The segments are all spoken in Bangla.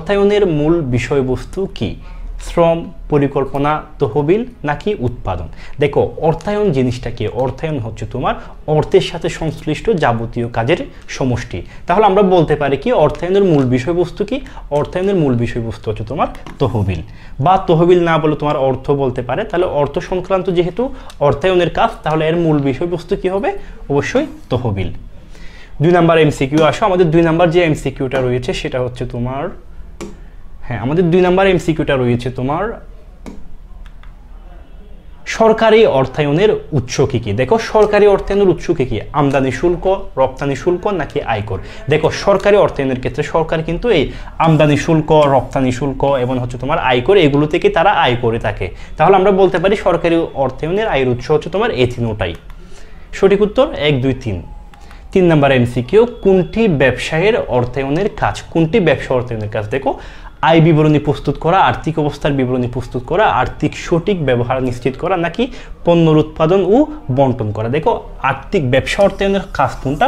অর্থায়নের মূল বিষয়বস্তু কি? শ্রম, পরিকল্পনা, তহবিল নাকি উৎপাদন? দেখো অর্থায়ন জিনিসটা কি? অর্থায়ন হচ্ছে তোমার অর্থের সাথে সংশ্লিষ্ট যাবতীয় কাজের সমষ্টি। তাহলে আমরা বলতে পারি কি অর্থায়নের মূল বিষয়বস্তু কি? অর্থায়নের মূল বিষয়বস্তু হচ্ছে তোমার তহবিল, বা তহবিল না বলে তোমার অর্থ বলতে পারে। তাহলে অর্থ সংক্রান্ত যেহেতু অর্থায়নের কাজ, তাহলে এর মূল বিষয়বস্তু কি হবে? অবশ্যই তহবিল। 2 নাম্বার এমসিকিউ আসো। আমাদের 2 নাম্বার যে এমসিকিউটা রয়েছে সেটা হচ্ছে তোমার, আমাদের 2 নাম্বার এমসিকিউটা রয়েছে তোমার সরকারি অর্থায়নের উৎস কি কি? দেখো সরকারি অর্থায়নের উৎস কি কি? আমদানি শুল্ক, রপ্তানি শুল্ক নাকি আয়কর? দেখো সরকারি অর্থায়নের ক্ষেত্রে সরকার কিন্তু এই আমদানি শুল্ক, রপ্তানি শুল্ক এবং হচ্ছে তোমার আয়কর, এগুলো থেকে তারা আয় করে থাকে। তাহলে আমরা বলতে পারি সরকারি অর্থায়নের আয়ের উৎস হচ্ছে তোমার এই তিনটাই। সঠিক উত্তর 1, 2, 3। 3 নাম্বার এমসিকিউ, কোনটি ব্যবসায়ের অর্থায়নের কাজ? কোনটি ব্যবসা অর্থায়নের কাজ? দেখো আয় বিবরণী প্রস্তুত করা, আর্থিক অবস্থার বিবরণী প্রস্তুত করা, আর্থিক সঠিক ব্যবহার নিশ্চিত করা নাকি পণ্যর উৎপাদন ও বন্টন করা? দেখো আর্থিক ব্যবসা অর্থায়নের কাজ কোনটা?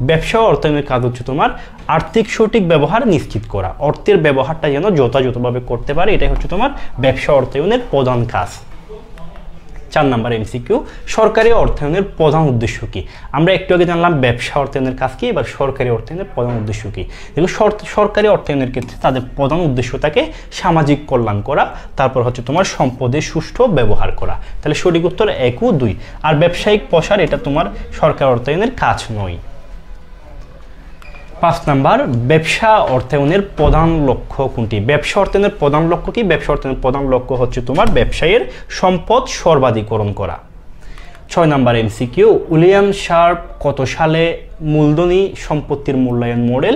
ব্যবসা অর্থায়নের কাজ হচ্ছে তোমার আর্থিক সঠিক ব্যবহার নিশ্চিত করা, অর্থের ব্যবহারটা যেন যথাযথভাবে করতে পারে, এটাই হচ্ছে তোমার ব্যবসা অর্থায়নের প্রধান কাজ। 4 নাম্বার এমসিকিউ, সরকারি অর্থায়নের প্রধান উদ্দেশ্য কি? আমরা একটু আগে জানলাম ব্যবসা অর্থায়নের কাজ কি, এবার সরকারি অর্থায়নের প্রধান উদ্দেশ্য কি? দেখো সরকারি অর্থায়নের ক্ষেত্রে তাদের প্রধান উদ্দেশ্য থাকে সামাজিক কল্যাণ করা, তারপর হচ্ছে তোমার সম্পদের সুষ্ঠু ব্যবহার করা। তাহলে সঠিক উত্তর 1 ও 2। আর ব্যবসায়িক প্রসার এটা তোমার সরকার অর্থায়নের কাজ নয়। 5 নাম্বার, ব্যবসা অর্থায়নের প্রধান লক্ষ্য কোনটি? ব্যবসা অর্থায়নের প্রধান লক্ষ্য কি? ব্যবসা অর্থায়নের প্রধান লক্ষ্য হচ্ছে তোমার ব্যবসায়ের সম্পদ সর্বাধিকরণ করা। 6 নাম্বার এমসিকিউ, উইলিয়াম শার্প কত সালে মূলধনী সম্পত্তির মূল্যায়ন মডেল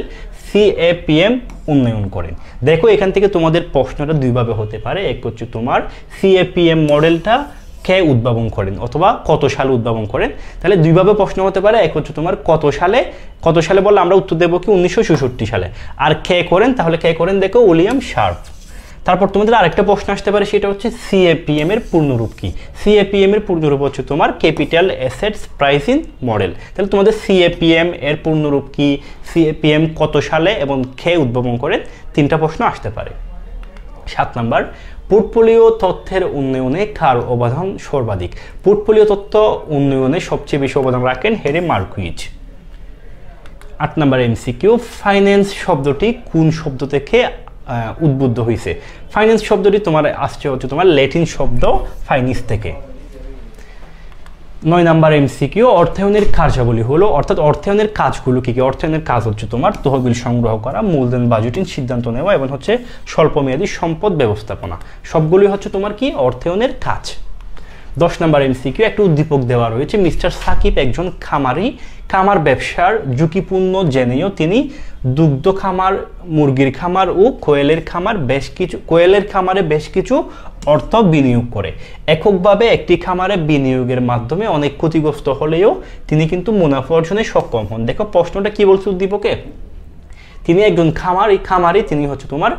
CAPM উন্নয়ন করেন? দেখো এখান থেকে তোমাদের প্রশ্নটা দুইভাবে হতে পারে। এক হচ্ছে তোমার CAPM মডেলটা কে উদ্ভাবন করেন অথবা কত সালে উদ্ভাবন করেন। তাহলে দুইভাবে প্রশ্ন হতে পারে। এক হচ্ছে তোমার কত সালে বললে আমরা উত্তর দেবো কি 1966 সালে। আর কে করেন, তাহলে কে করেন দেখো উইলিয়াম শার্প। তারপর তোমাদের আরেকটা প্রশ্ন আসতে পারে, সেটা হচ্ছে CAPM এর পূর্ণরূপ কি? CAPM এর পূর্ণরূপ হচ্ছে তোমার ক্যাপিটাল অ্যাসেটস প্রাইসিং মডেল। তাহলে তোমাদের CAPM এর পূর্ণরূপ কি, CAPM কত সালে এবং কে উদ্ভাবন করেন, 3টা প্রশ্ন আসতে পারে। 7 নাম্বার, পোর্টফোলিও তথ্যের উন্নয়নে কার অবদান সর্বাধিক? পোর্টফোলিও তথ্য উন্নয়নে সবচেয়ে বেশি অবদান রাখেন Harry Marquis. 8 number MCQ, finance শব্দটি কোন শব্দ থেকে উদ্বুদ্ধ হয়েছে? ফাইন্যান্স শব্দটি তোমার আসছে হচ্ছে তোমার ল্যাটিন শব্দ ফাইনিস থেকে। 9 নাম্বার এমসিকিউ, অর্থায়নের কার্যাবলী হলো, অর্থাৎ অর্থায়নের কাজগুলো কি কি? অর্থায়নের কাজ হচ্ছে তোমার তহবিল সংগ্রহ করা, মূলধন বাজেটিং সিদ্ধান্ত নেওয়া এবং হচ্ছে স্বল্পমেয়াদী সম্পদ ব্যবস্থাপনা। সবগুলোই হচ্ছে তোমার কি অর্থায়নের কাজ। 10 নাম্বার এমসিকিউ, একটা উদ্দীপক দেওয়া রয়েছে, মিস্টার সাকিব একজন খামারি, খামার ব্যবসার ঝুঁকিপূর্ণ জেনেও তিনি দুগ্ধ খামার, মুরগির খামার ও কোয়েলের খামারে বেশ কিছু অর্থ বিনিয়োগ করে। এককভাবে একটি খামারে বিনিয়োগের মাধ্যমে অনেক ক্ষতিগ্রস্ত হলেও তিনি কিন্তু মুনাফা অর্জনে সক্ষম হন। দেখো প্রশ্নটা কি বলছে উদ্দীপকে, তিনি একজন খামারি, তিনি হচ্ছে তোমার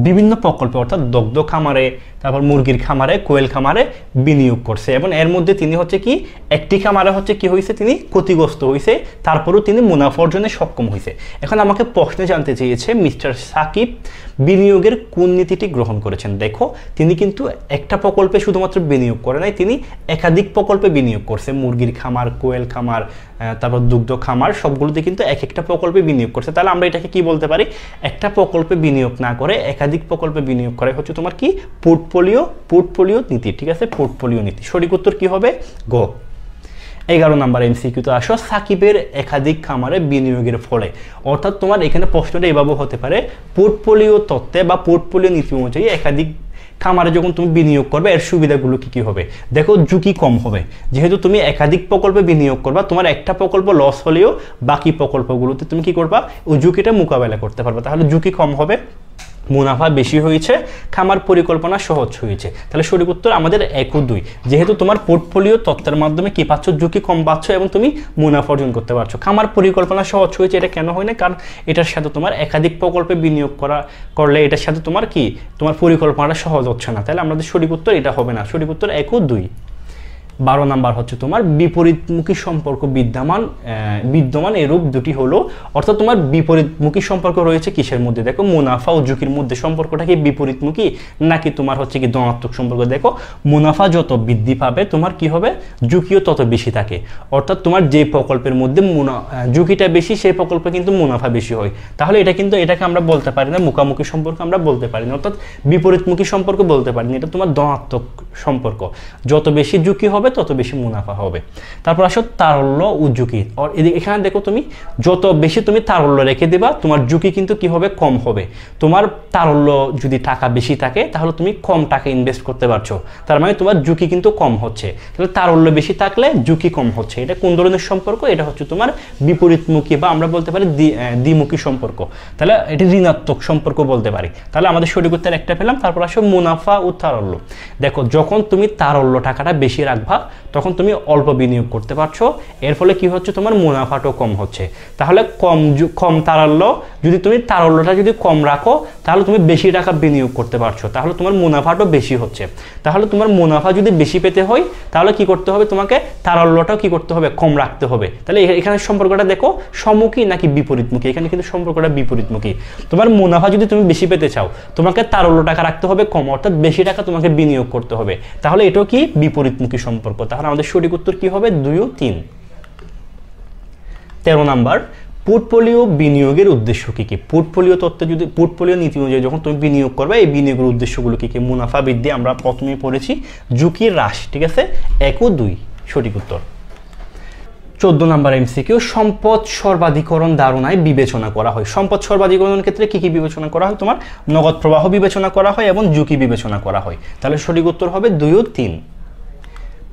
বিভিন্ন প্রকল্পে অর্থাৎ দগ্ধ খামারে, তারপর মুরগির খামারে, কোয়েল খামারে বিনিয়োগ করছে এবং এর মধ্যে তিনি হচ্ছে কি একটি খামারে হচ্ছে কি হয়েছে, তিনি ক্ষতিগ্রস্ত হয়েছে, তারপরেও তিনি মুনাফা অর্জনে সক্ষম হয়েছে। এখন আমাকে প্রশ্নে জানতে চেয়েছে মিস্টার সাকিব বিনিয়োগের কোন নীতিটি গ্রহণ করেছেন। দেখো তিনি কিন্তু একটা প্রকল্পে শুধুমাত্র বিনিয়োগ করে নাই, তিনি একাধিক প্রকল্পে বিনিয়োগ করছে। মুরগির খামার, কোয়েল খামার, তারপর দুগ্ধ খামার, সবগুলোতে কিন্তু এক একটা প্রকল্পে বিনিয়োগ করছে। তাহলে আমরা এটাকে কি বলতে পারি, একটা প্রকল্পে বিনিয়োগ না করে একাধিক প্রকল্পে বিনিয়োগ করে হচ্ছে তোমার কি পোর্টফোলিও নীতি। ঠিক আছে, পোর্টফোলিও নীতি। সঠিক উত্তর কি হবে গ। 11 নাম্বার এমসিকিউতে আসো, সাকিবের একাধিক খামারে বিনিয়োগের ফলে, অর্থাৎ তোমার এখানে প্রশ্নটা এভাবে হতে পারে, পোর্টফোলিও তত্ত্বে বা পোর্টফোলিও নীতি অনুযায়ী একাধিক খামারে যখন তুমি বিনিয়োগ করবে এর সুবিধাগুলো কি কি হবে? দেখো ঝুঁকি কম হবে, যেহেতু তুমি একাধিক প্রকল্পে বিনিয়োগ করবা, তোমার একটা প্রকল্প লস হলেও বাকি প্রকল্পগুলোতে তুমি কি করবা, ওই ঝুঁকিটা মোকাবেলা করতে পারবে। তাহলে ঝুঁকি কম হবে, মুনাফা বেশি হয়েছে, খামার পরিকল্পনা সহজ হয়েছে। তাহলে সঠিক উত্তর আমাদের 1 ও 2। যেহেতু তোমার পোর্টফোলিও তত্ত্বের মাধ্যমে কি পাচ্ছ, ঝুঁকি কম পাচ্ছ এবং তুমি মুনাফা অর্জন করতে পারছো। খামার পরিকল্পনা সহজ হয়েছে, এটা কেন হয় না? কারণ এটার সাথে তোমার একাধিক প্রকল্পে বিনিয়োগ করলে এটার সাথে তোমার কি তোমার পরিকল্পনাটা সহজ হচ্ছে না। তাহলে আমাদের সঠিক উত্তর এটা হবে না। সঠিক উত্তর 1 ও 2। 12 নাম্বার হচ্ছে তোমার বিপরীতমুখী সম্পর্ক বিদ্যমান এরূপ দুটি হলো, অর্থাৎ তোমার বিপরীতমুখী সম্পর্ক রয়েছে কিসের মধ্যে, দেখো মুনাফা ও ঝুঁকির মধ্যে সম্পর্কটা কি বিপরীতমুখী নাকি তোমার হচ্ছে কি ধনাত্মক সম্পর্ক। দেখো মুনাফা যত বৃদ্ধি পাবে তোমার কি হবে, ঝুঁকিও তত বেশি থাকে, অর্থাৎ তোমার যে প্রকল্পের মধ্যে ঝুঁকিটা বেশি সেই প্রকল্পে কিন্তু মুনাফা বেশি হয়। তাহলে এটাকে আমরা বলতে পারি না মুখামুখি সম্পর্ক, আমরা বলতে পারি না, অর্থাৎ বিপরীতমুখী সম্পর্ক বলতে পারি না, এটা তোমার ধনাত্মক সম্পর্ক। যত বেশি ঝুঁকি হবে তত বেশি মুনাফা হবে। তারপর আসো তারল্য ও ঝুঁকি। এখানে দেখো তুমি যত বেশি তুমি তারল্য রেখে দেবা তোমার ঝুঁকি কিন্তু কি হবে, কম হবে। তোমার তারল্য যদি টাকা বেশি থাকে তাহলে তুমি কম টাকা ইনভেস্ট করতে পারছো, তার মানে তোমার ঝুঁকি কিন্তু কম হচ্ছে। তাহলে তারল্য বেশি থাকলে ঝুঁকি কম হচ্ছে। এটা কোন ধরনের সম্পর্ক, এটা হচ্ছে তোমার বিপরীতমুখী বা আমরা বলতে পারি দ্বিমুখী সম্পর্ক। তাহলে এটি ঋণাত্মক সম্পর্ক বলতে পারি। তাহলে আমাদের সঠিক উত্তর একটা পেলাম। তারপর আসো মুনাফা ও তারল্য। দেখো যখন তুমি তারল্য টাকাটা বেশি রাখবা তখন তুমি অল্প বিনিয়োগ করতে পারছো, এর ফলে কি হচ্ছে তোমার মুনাফাটাও কম হচ্ছে। তাহলে কম তারল্য, যদি তুমি তারল্যটা যদি কম রাখো তাহলে তুমি বেশি টাকা বিনিয়োগ করতে পারছো, তাহলে তোমার মুনাফাটাও বেশি হচ্ছে। তাহলে তোমার মুনাফা যদি বেশি পেতে হয় তাহলে কি করতে হবে, তোমাকে তারল্যটাও কি করতে হবে, কম রাখতে হবে। তাহলে এখানে সম্পর্কটা দেখো সমমুখী নাকি বিপরীতমুখী, এখানে কিন্তু সম্পর্কটা বিপরীতমুখী। তোমার মুনাফা যদি তুমি বেশি পেতে চাও তোমাকে তারল্য টাকা রাখতে হবে কম, অর্থাৎ বেশি টাকা তোমাকে বিনিয়োগ করতে হবে। তাহলে এটাও কি বিপরীতমুখী সম্পর্ক। তাহলে আমাদের সঠিক উত্তর কি হবে, 2 ও 3। 13 নাম্বার পোর্টফোলিও বিনিয়োগের উদ্দেশ্য কি কি। পোর্টফোলিও নীতি অনুযায়ী যখন তুমি বিনিয়োগ করবে এই বিনিয়োগের উদ্দেশ্যগুলো কি কি, মুনাফা বৃদ্ধি আমরা প্রথমেই পড়েছি, ঝুঁকি হ্রাস, ঠিক আছে, 1 ও 2 সঠিক উত্তর। 14 নাম্বার এমসিকিউ, সম্পদ সর্বাধিকরণ ধারণায় বিবেচনা করা হয়। সম্পদ সর্বাধিকরণের ক্ষেত্রে কি কি বিবেচনা করা হয়, তোমার নগদ প্রবাহ বিবেচনা করা হয় এবং ঝুঁকি বিবেচনা করা হয়। তাহলে সঠিক উত্তর হবে 2 ও 3।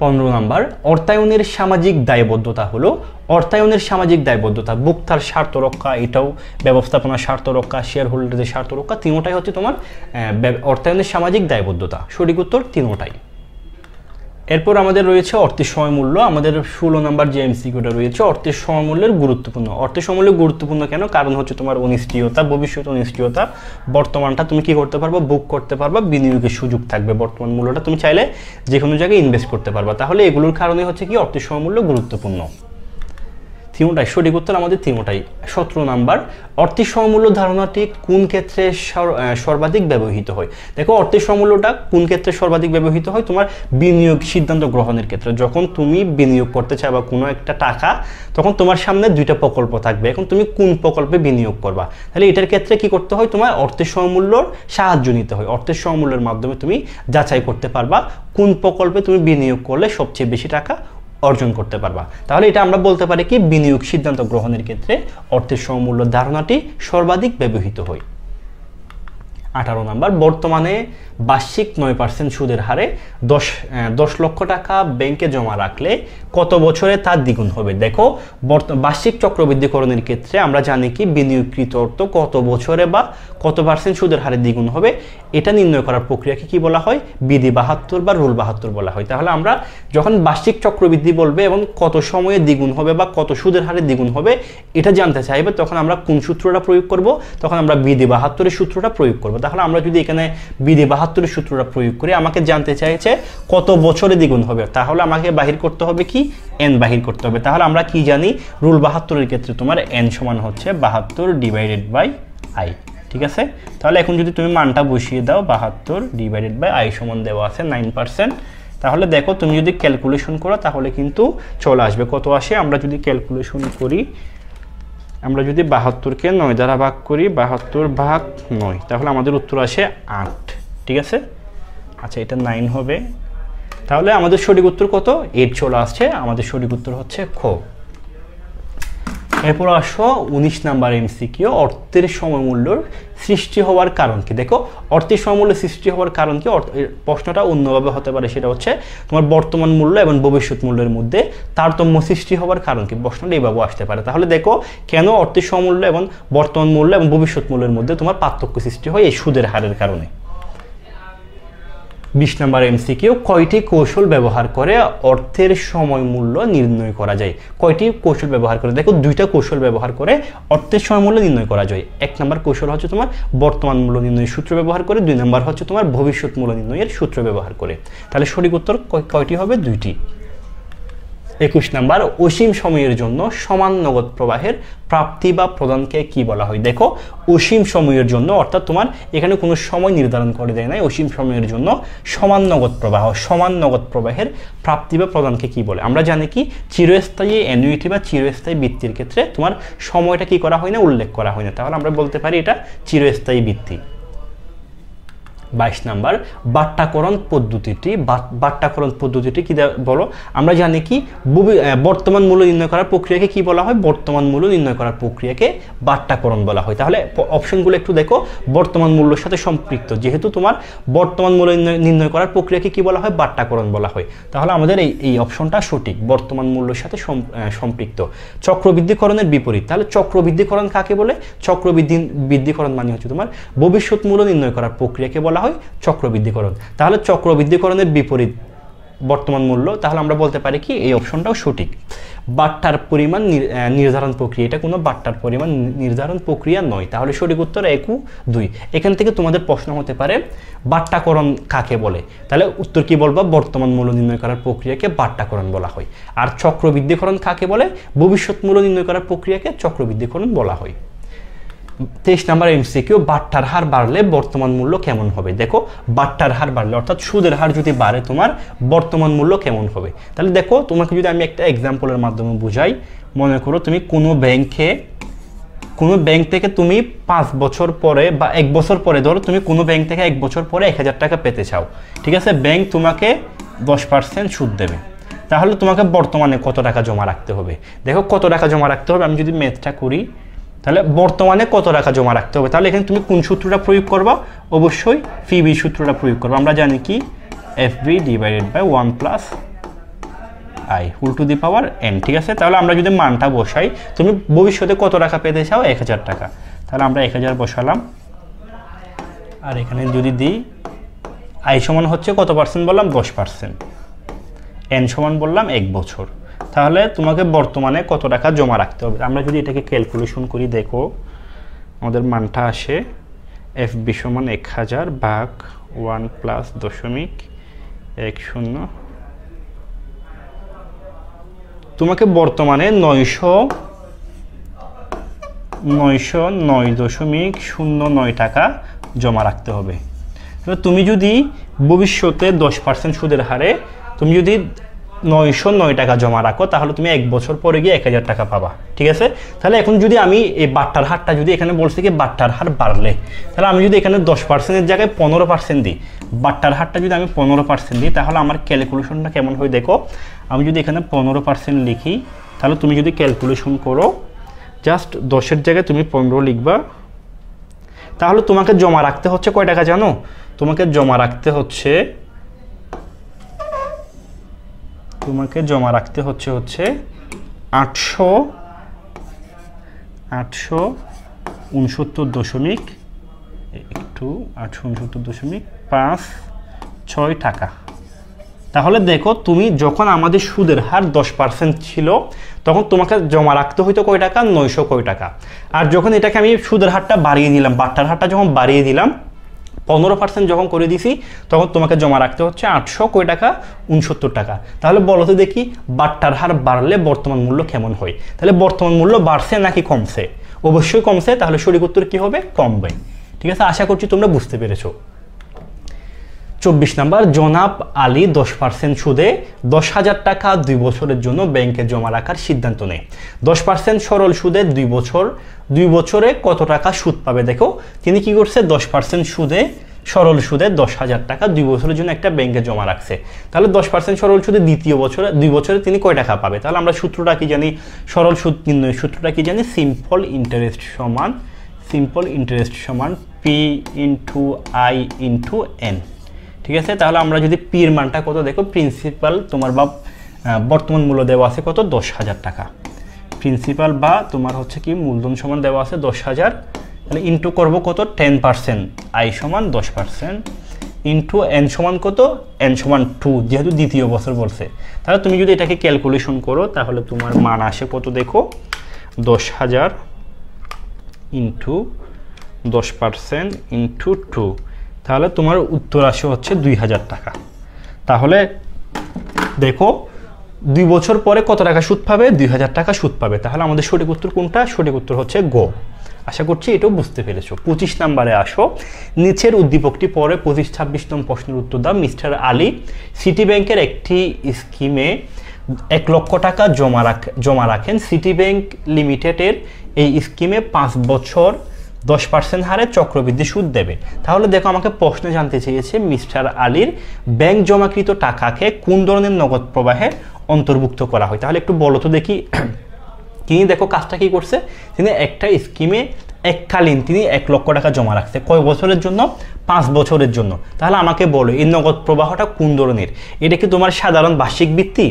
15 নাম্বার অর্থায়নের সামাজিক দায়বদ্ধতা হলো, অর্থায়নের সামাজিক দায়বদ্ধতা ভোক্তার স্বার্থ রক্ষা, এটাও ব্যবস্থাপনার স্বার্থ রক্ষা, শেয়ার হোল্ডারদের স্বার্থ রক্ষা, তিনটাই হচ্ছে তোমার অর্থায়নের সামাজিক দায়বদ্ধতা। সঠিক উত্তর তিনটাই। এরপর আমাদের রয়েছে অর্থের সময় মূল্য। আমাদের 16 নাম্বার যে এমসিকিউটা রয়েছে অর্থের সময় মূল্যের গুরুত্বপূর্ণ। অর্থের সময় মূল্য গুরুত্বপূর্ণ কেন, কারণ হচ্ছে তোমার অনিশ্চয়তা, ভবিষ্যৎ অনিশ্চয়তা, বর্তমানটা তুমি কি করতে পারবা, বুক করতে পারবা, বিনিয়োগের সুযোগ থাকবে, বর্তমান মূল্যটা তুমি চাইলে যে কোনো জায়গায় ইনভেস্ট করতে পারবা। তাহলে এগুলোর কারণে হচ্ছে কি অর্থের সময় মূল্য গুরুত্বপূর্ণ। তিনটাই সঠিক উত্তর আমাদের তিনটাই। 17 নাম্বার অর্থের সমমূল্য ধারণাটি কোন ক্ষেত্রে সর্বাধিক ব্যবহৃত হয়। দেখো অর্থের সমমূল্যটা কোন ক্ষেত্রে সর্বাধিক ব্যবহৃত হয়, তোমার বিনিয়োগ সিদ্ধান্ত গ্রহণের ক্ষেত্রে। যখন তুমি বিনিয়োগ করতে চাইবা কোনো একটা টাকা তখন তোমার সামনে 2টা প্রকল্প থাকবে, এখন তুমি কোন প্রকল্পে বিনিয়োগ করবা। তাহলে এটার ক্ষেত্রে কি করতে হয়, তোমার অর্থের সমমূল্যর সাহায্য নিতে হয়। অর্থের সমমূল্যের মাধ্যমে তুমি যাচাই করতে পারবা কোন প্রকল্পে তুমি বিনিয়োগ করলে সবচেয়ে বেশি টাকা অর্জন করতে পারবা। তাহলে এটা আমরা বলতে পারি কি বিনিয়োগ সিদ্ধান্ত গ্রহণের ক্ষেত্রে অর্থের সমমূল্য ধারণাটি সর্বাধিক ব্যবহৃত হয়। 18 নাম্বার বর্তমানে বার্ষিক 9% সুদের হারে 10 লক্ষ টাকা ব্যাংকে জমা রাখলে কত বছরে তার দ্বিগুণ হবে। দেখো বার্ষিক চক্রবৃদ্ধিকরণের ক্ষেত্রে আমরা জানি কি বিনিয়োগকৃত অর্থ কত বছরে বা কত % সুদের হারে দ্বিগুণ হবে, এটা নির্ণয় করার প্রক্রিয়াকে কি বলা হয়, বিধি 72 বা রুল 72 বলা হয়। তাহলে আমরা যখন বার্ষিক চক্রবৃদ্ধি বলবে এবং কত সময়ে দ্বিগুণ হবে বা কত সুদের হারে দ্বিগুণ হবে এটা জানতে চাইবে, তখন আমরা কোন সূত্রটা প্রয়োগ করব, তখন আমরা বিধি 72 সূত্রটা প্রয়োগ করব। তাহলে আমরা যদি এখানে বিধি 72 সূত্রটা প্রয়োগ করি, আমাকে জানতে চাইছে কত বছরে দ্বিগুণ হবে, তাহলে আমাকে বাহির করতে হবে কি n বাহির করতে হবে। তাহলে আমরা কি জানি রুল 72 এর ক্ষেত্রে তোমার n সমান হচ্ছে 72/i, ঠিক আছে। তাহলে এখন যদি তুমি মানটা বসিয়ে দাও 72/i সমান দেওয়া আছে 9%। তাহলে দেখো তুমি যদি ক্যালকুলেশন করো তাহলে কিন্তু চলে আসবে, কত আসে। আমরা যদি ক্যালকুলেশন করি, আমরা যদি 72কে 9 দ্বারা ভাগ করি, 72/9, তাহলে আমাদের উত্তর আসে 8, ঠিক আছে। আচ্ছা এটা 9 হবে, তাহলে আমাদের সঠিক উত্তর কত, 8 চলে আসছে। আমাদের সঠিক উত্তর হচ্ছে খ। এরপর আসো 19 নাম্বার এমসিকিউ, অর্থের সমমূল্যর সৃষ্টি হওয়ার কারণ কি। দেখো অর্থের সমমূল্য সৃষ্টি হওয়ার কারণ কি, প্রশ্নটা অন্যভাবে হতে পারে, সেটা হচ্ছে তোমার বর্তমান মূল্য এবং ভবিষ্যৎ মূল্যের মধ্যে তারতম্য সৃষ্টি হওয়ার কারণ কি, প্রশ্নটা এইভাবে আসতে পারে। তাহলে দেখো কেন অর্থের সমমূল্য এবং বর্তমান মূল্য এবং ভবিষ্যৎ মূল্যের মধ্যে তোমার পার্থক্য সৃষ্টি হয় এই সুদের হারের কারণে। 20 নাম্বার এমসিকিউ, কয়টি কৌশল ব্যবহার করে অর্থের সময় মূল্য নির্ণয় করা যায়। কয়টি কৌশল ব্যবহার করে, দেখো 2টা কৌশল ব্যবহার করে অর্থের সময় মূল্য নির্ণয় করা যায়। 1 নাম্বার কৌশল হচ্ছে তোমার বর্তমান মূল্য নির্ণয়ের সূত্র ব্যবহার করে, 2 নাম্বার হচ্ছে তোমার ভবিষ্যৎ মূল্য নির্ণয়ের সূত্র ব্যবহার করে। তাহলে সঠিক উত্তর কয়টি হবে, 2টি। 21 নাম্বার, অসীম সময়ের জন্য সমান নগদ প্রবাহের প্রাপ্তি বা প্রদানকে কি বলা হয়? দেখো, অসীম সময়ের জন্য, অর্থাৎ তোমার এখানে কোনো সময় নির্ধারণ করে দেয় নাই, অসীম সময়ের জন্য সমান নগদ প্রবাহ, সমান নগদ প্রবাহের প্রাপ্তি বা প্রদানকে কি বলে? আমরা জানি কি চিরস্থায়ী অ্যানুইটি বা চিরস্থায়ী বৃত্তির ক্ষেত্রে তোমার সময়টা কি করা হয় না, উল্লেখ করা হয় না, তাহলে আমরা বলতে পারি এটা চিরস্থায়ী বৃত্তি। 22 নাম্বার, বাট্টাকরণ পদ্ধতিটি কি বলো? আমরা জানি কি বর্তমান মূল্য নির্ণয় করার প্রক্রিয়াকে কি বলা হয়? বর্তমান মূল্য নির্ণয় করার প্রক্রিয়াকে বাট্টাকরণ বলা হয়। তাহলে অপশনগুলো একটু দেখো, বর্তমান মূল্যের সাথে সম্পৃক্ত, যেহেতু তোমার বর্তমান মূল্য নির্ণয় করার প্রক্রিয়াকে কি বলা হয়? বাট্টাকরণ বলা হয়। তাহলে আমাদের এই অপশনটা সঠিক, বর্তমান মূল্যের সাথে সম্পৃক্ত। চক্রবৃদ্ধিকরণের বিপরীত, তাহলে চক্রবৃদ্ধিকরণ কাকে বলে? চক্রবৃদ্ধিকরণ মানে হচ্ছে তোমার ভবিষ্যৎ মূল্য নির্ণয় করার প্রক্রিয়াকে বলা হয় চক্রবৃদ্ধিকরণ। তাহলে চক্রবৃদ্ধিকরণের বিপরীত বর্তমান মূল্য, তাহলে আমরা বলতে পারি কি এই অপশনটাও সঠিক। বাট্টার পরিমাণ নির্ধারণ প্রক্রিয়া, এটা কোনো বাট্টার পরিমাণ নির্ধারণ প্রক্রিয়া নয়, তাহলে সঠিক উত্তর 2। এখান থেকে তোমাদের প্রশ্ন হতে পারে বাট্টাকরণ কাকে বলে? তাহলে উত্তর কি বলবা? বর্তমান মূল্য নির্ণয় করার প্রক্রিয়াকে বাট্টাকরণ বলা হয়। আর চক্রবৃদ্ধিকরণ কাকে বলে? ভবিষ্যৎ মূল্য নির্ণয় করার প্রক্রিয়াকে চক্রবৃদ্ধিকরণ বলা হয়। 23 নাম্বার এমসিকিউ, বাট্টার হার বাড়লে বর্তমান মূল্য কেমন হবে? দেখো, বাট্টার হার বাড়লে অর্থাৎ সুদের হার যদি বাড়ে তোমার বর্তমান মূল্য কেমন হবে? তাহলে দেখো, তোমাকে যদি আমি একটা এক্সাম্পলের মাধ্যমে বুঝাই, মনে করো তুমি কোনো ব্যাংক থেকে তুমি 5 বছর পরে বা 1 বছর পরে, ধরো তুমি কোনো ব্যাংক থেকে 1 বছর পরে 1000 টাকা পেতে চাও, ঠিক আছে? ব্যাংক তোমাকে 10% সুদ দেবে, তাহলে তোমাকে বর্তমানে কত টাকা জমা রাখতে হবে? দেখো, কত টাকা জমা রাখতে হবে, আমি যদি ম্যাথটা করি, তাহলে বর্তমানে কত টাকা জমা রাখতে হবে? তাহলে এখানে তুমি কোন সূত্রটা প্রয়োগ করবা? অবশ্যই ফিবি সূত্রটা প্রয়োগ করবা। আমরা জানি কি FB divided by 1 plus I whole to the power n, ঠিক আছে? তাহলে আমরা যদি মানটা বসাই, তুমি ভবিষ্যতে কত টাকা পেতে চাও? 1000 টাকা, তাহলে আমরা 1000 বসালাম, আর এখানে যদি দিই I সমান হচ্ছে কত পার্সেন্ট বললাম? 10%, n সমান বললাম 1 বছর, তাহলে তোমাকে বর্তমানে কত টাকা জমা রাখতে হবে? আমরা যদি এটাকে ক্যালকুলেশন করি, দেখো আমাদের মানটা আসে FB সমান 1000 ভাগ 1 প্লাস 0.10, তোমাকে বর্তমানে 909.09 টাকা জমা রাখতে হবে। তুমি যদি ভবিষ্যতে 10% সুদের হারে তুমি যদি 909 টাকা জমা রাখো, তাহলে তুমি 1 বছর পরে গিয়ে 1000 টাকা পাবা, ঠিক আছে? তাহলে এখন যদি আমি এই বাট্টার হারটা যদি এখানে বলছি কি বাট্টার হার বাড়লে, তাহলে আমি যদি এখানে 10%-এর জায়গায় 15% দিই, বাট্টার হারটা যদি আমি 15% দিই, তাহলে আমার ক্যালকুলেশনটা কেমন হয়? দেখো, আমি যদি এখানে 15% লিখি, তাহলে তুমি যদি ক্যালকুলেশন করো, জাস্ট 10-এর জায়গায় তুমি 15 লিখবা, তাহলে তোমাকে জমা রাখতে হচ্ছে কয় টাকা জানো? তোমাকে জমা রাখতে হচ্ছে 869.56 টাকা। তাহলে দেখো, তুমি যখন আমাদের সুদের হার 10% ছিল, তখন তোমাকে জমা রাখতে হইতো কয় টাকা? 900 কয় টাকা। আর যখন এটাকে আমি সুদের হারটা বাড়িয়ে দিলাম, বাট্টার হারটা যখন বাড়িয়ে দিলাম, 15% যখন করে দিছি, তখন তোমাকে জমা রাখতে হচ্ছে 800 কয় টাকা? 69 টাকা। তাহলে বলো তো দেখি, বাট্টার হার বাড়লে বর্তমান মূল্য কেমন হয়? তাহলে বর্তমান মূল্য বাড়ছে নাকি কমছে? অবশ্যই কমছে, তাহলে সঠিক উত্তর কি হবে? কমবে, ঠিক আছে? আশা করছি তোমরা বুঝতে পেরেছো। 24 নাম্বার, জনাব আলী 10% সুদে 10,000 টাকা 2 বছরের জন্য ব্যাংকে জমা রাখার সিদ্ধান্ত নেয়। 10% সরল সুদে 2 বছরে কত টাকা সুদ পাবে? দেখো, তিনি কি করছে? 10% সুদে, সরল সুদে 10,000 টাকা 2 বছরের জন্য একটা ব্যাংকে জমা রাখছে। তাহলে 10% সরল সুদে 2 বছরে তিনি কয় টাকা পাবে? তাহলে আমরা সূত্রটা কি জানি? সরল সুদ নির্ণয়ের সূত্রটা কি জানি? সিম্পল ইন্টারেস্ট সমান P into I into N, ঠিক আছে? তাহলে আমরা যদি P এর মানটা কত, দেখো প্রিন্সিপাল তোমার বা বর্তমান মূল্য দেওয়া আছে কত? 10,000 টাকা। প্রিন্সিপাল বা তোমার হচ্ছে কি মূলধন সমান দেওয়া আছে 10,000, তাহলে ইন্টু করবো কত? 10%, I সমান 10%, ইন্টু N সমান কত? N সমান 2, যেহেতু দ্বিতীয় বছর বলছে। তাহলে তুমি যদি এটাকে ক্যালকুলেশন করো, তাহলে তোমার মান আসে কত? দেখো, 10,000 ইন্টু 10% ইন্টু 2, তাহলে তোমার উত্তর আসে হচ্ছে 2000 টাকা। তাহলে দেখো, 2 বছর পরে কত টাকা সুদ পাবে? 2000 টাকা সুদ পাবে। তাহলে আমাদের সঠিক উত্তর কোনটা? সঠিক উত্তর হচ্ছে গ। আশা করছি এটাও বুঝতে পেরেছো। 25 নম্বরে আসো, নিচের উদ্দীপকটি পরে 25-26 নম্বর প্রশ্নের উত্তর দাও। মিস্টার আলী সিটি ব্যাংকের একটি স্কিমে 1 লক্ষ টাকা জমা রাখেন। সিটি ব্যাংক লিমিটেডের এই স্কিমে 5 বছর 10% হারে চক্রবৃদ্ধি সুদ দেবে। তাহলে দেখো, আমাকে প্রশ্নে জানতে চেয়েছে মিস্টার আলীর ব্যাংক জমাকৃত টাকাকে কোন ধরনের নগদ প্রবাহে অন্তর্ভুক্ত করা হয়। তাহলে একটু বলো তো দেখি। তিনি দেখো কাজটা কি করছে, তিনি একটা স্কিমে এককালীন তিনি 1 লক্ষ টাকা জমা রাখছে। কয় বছরের জন্য? 5 বছরের জন্য। তাহলে আমাকে বলো এই নগদ প্রবাহটা কোন ধরনের? এটা কি তোমার সাধারণ বার্ষিক ভিত্তি,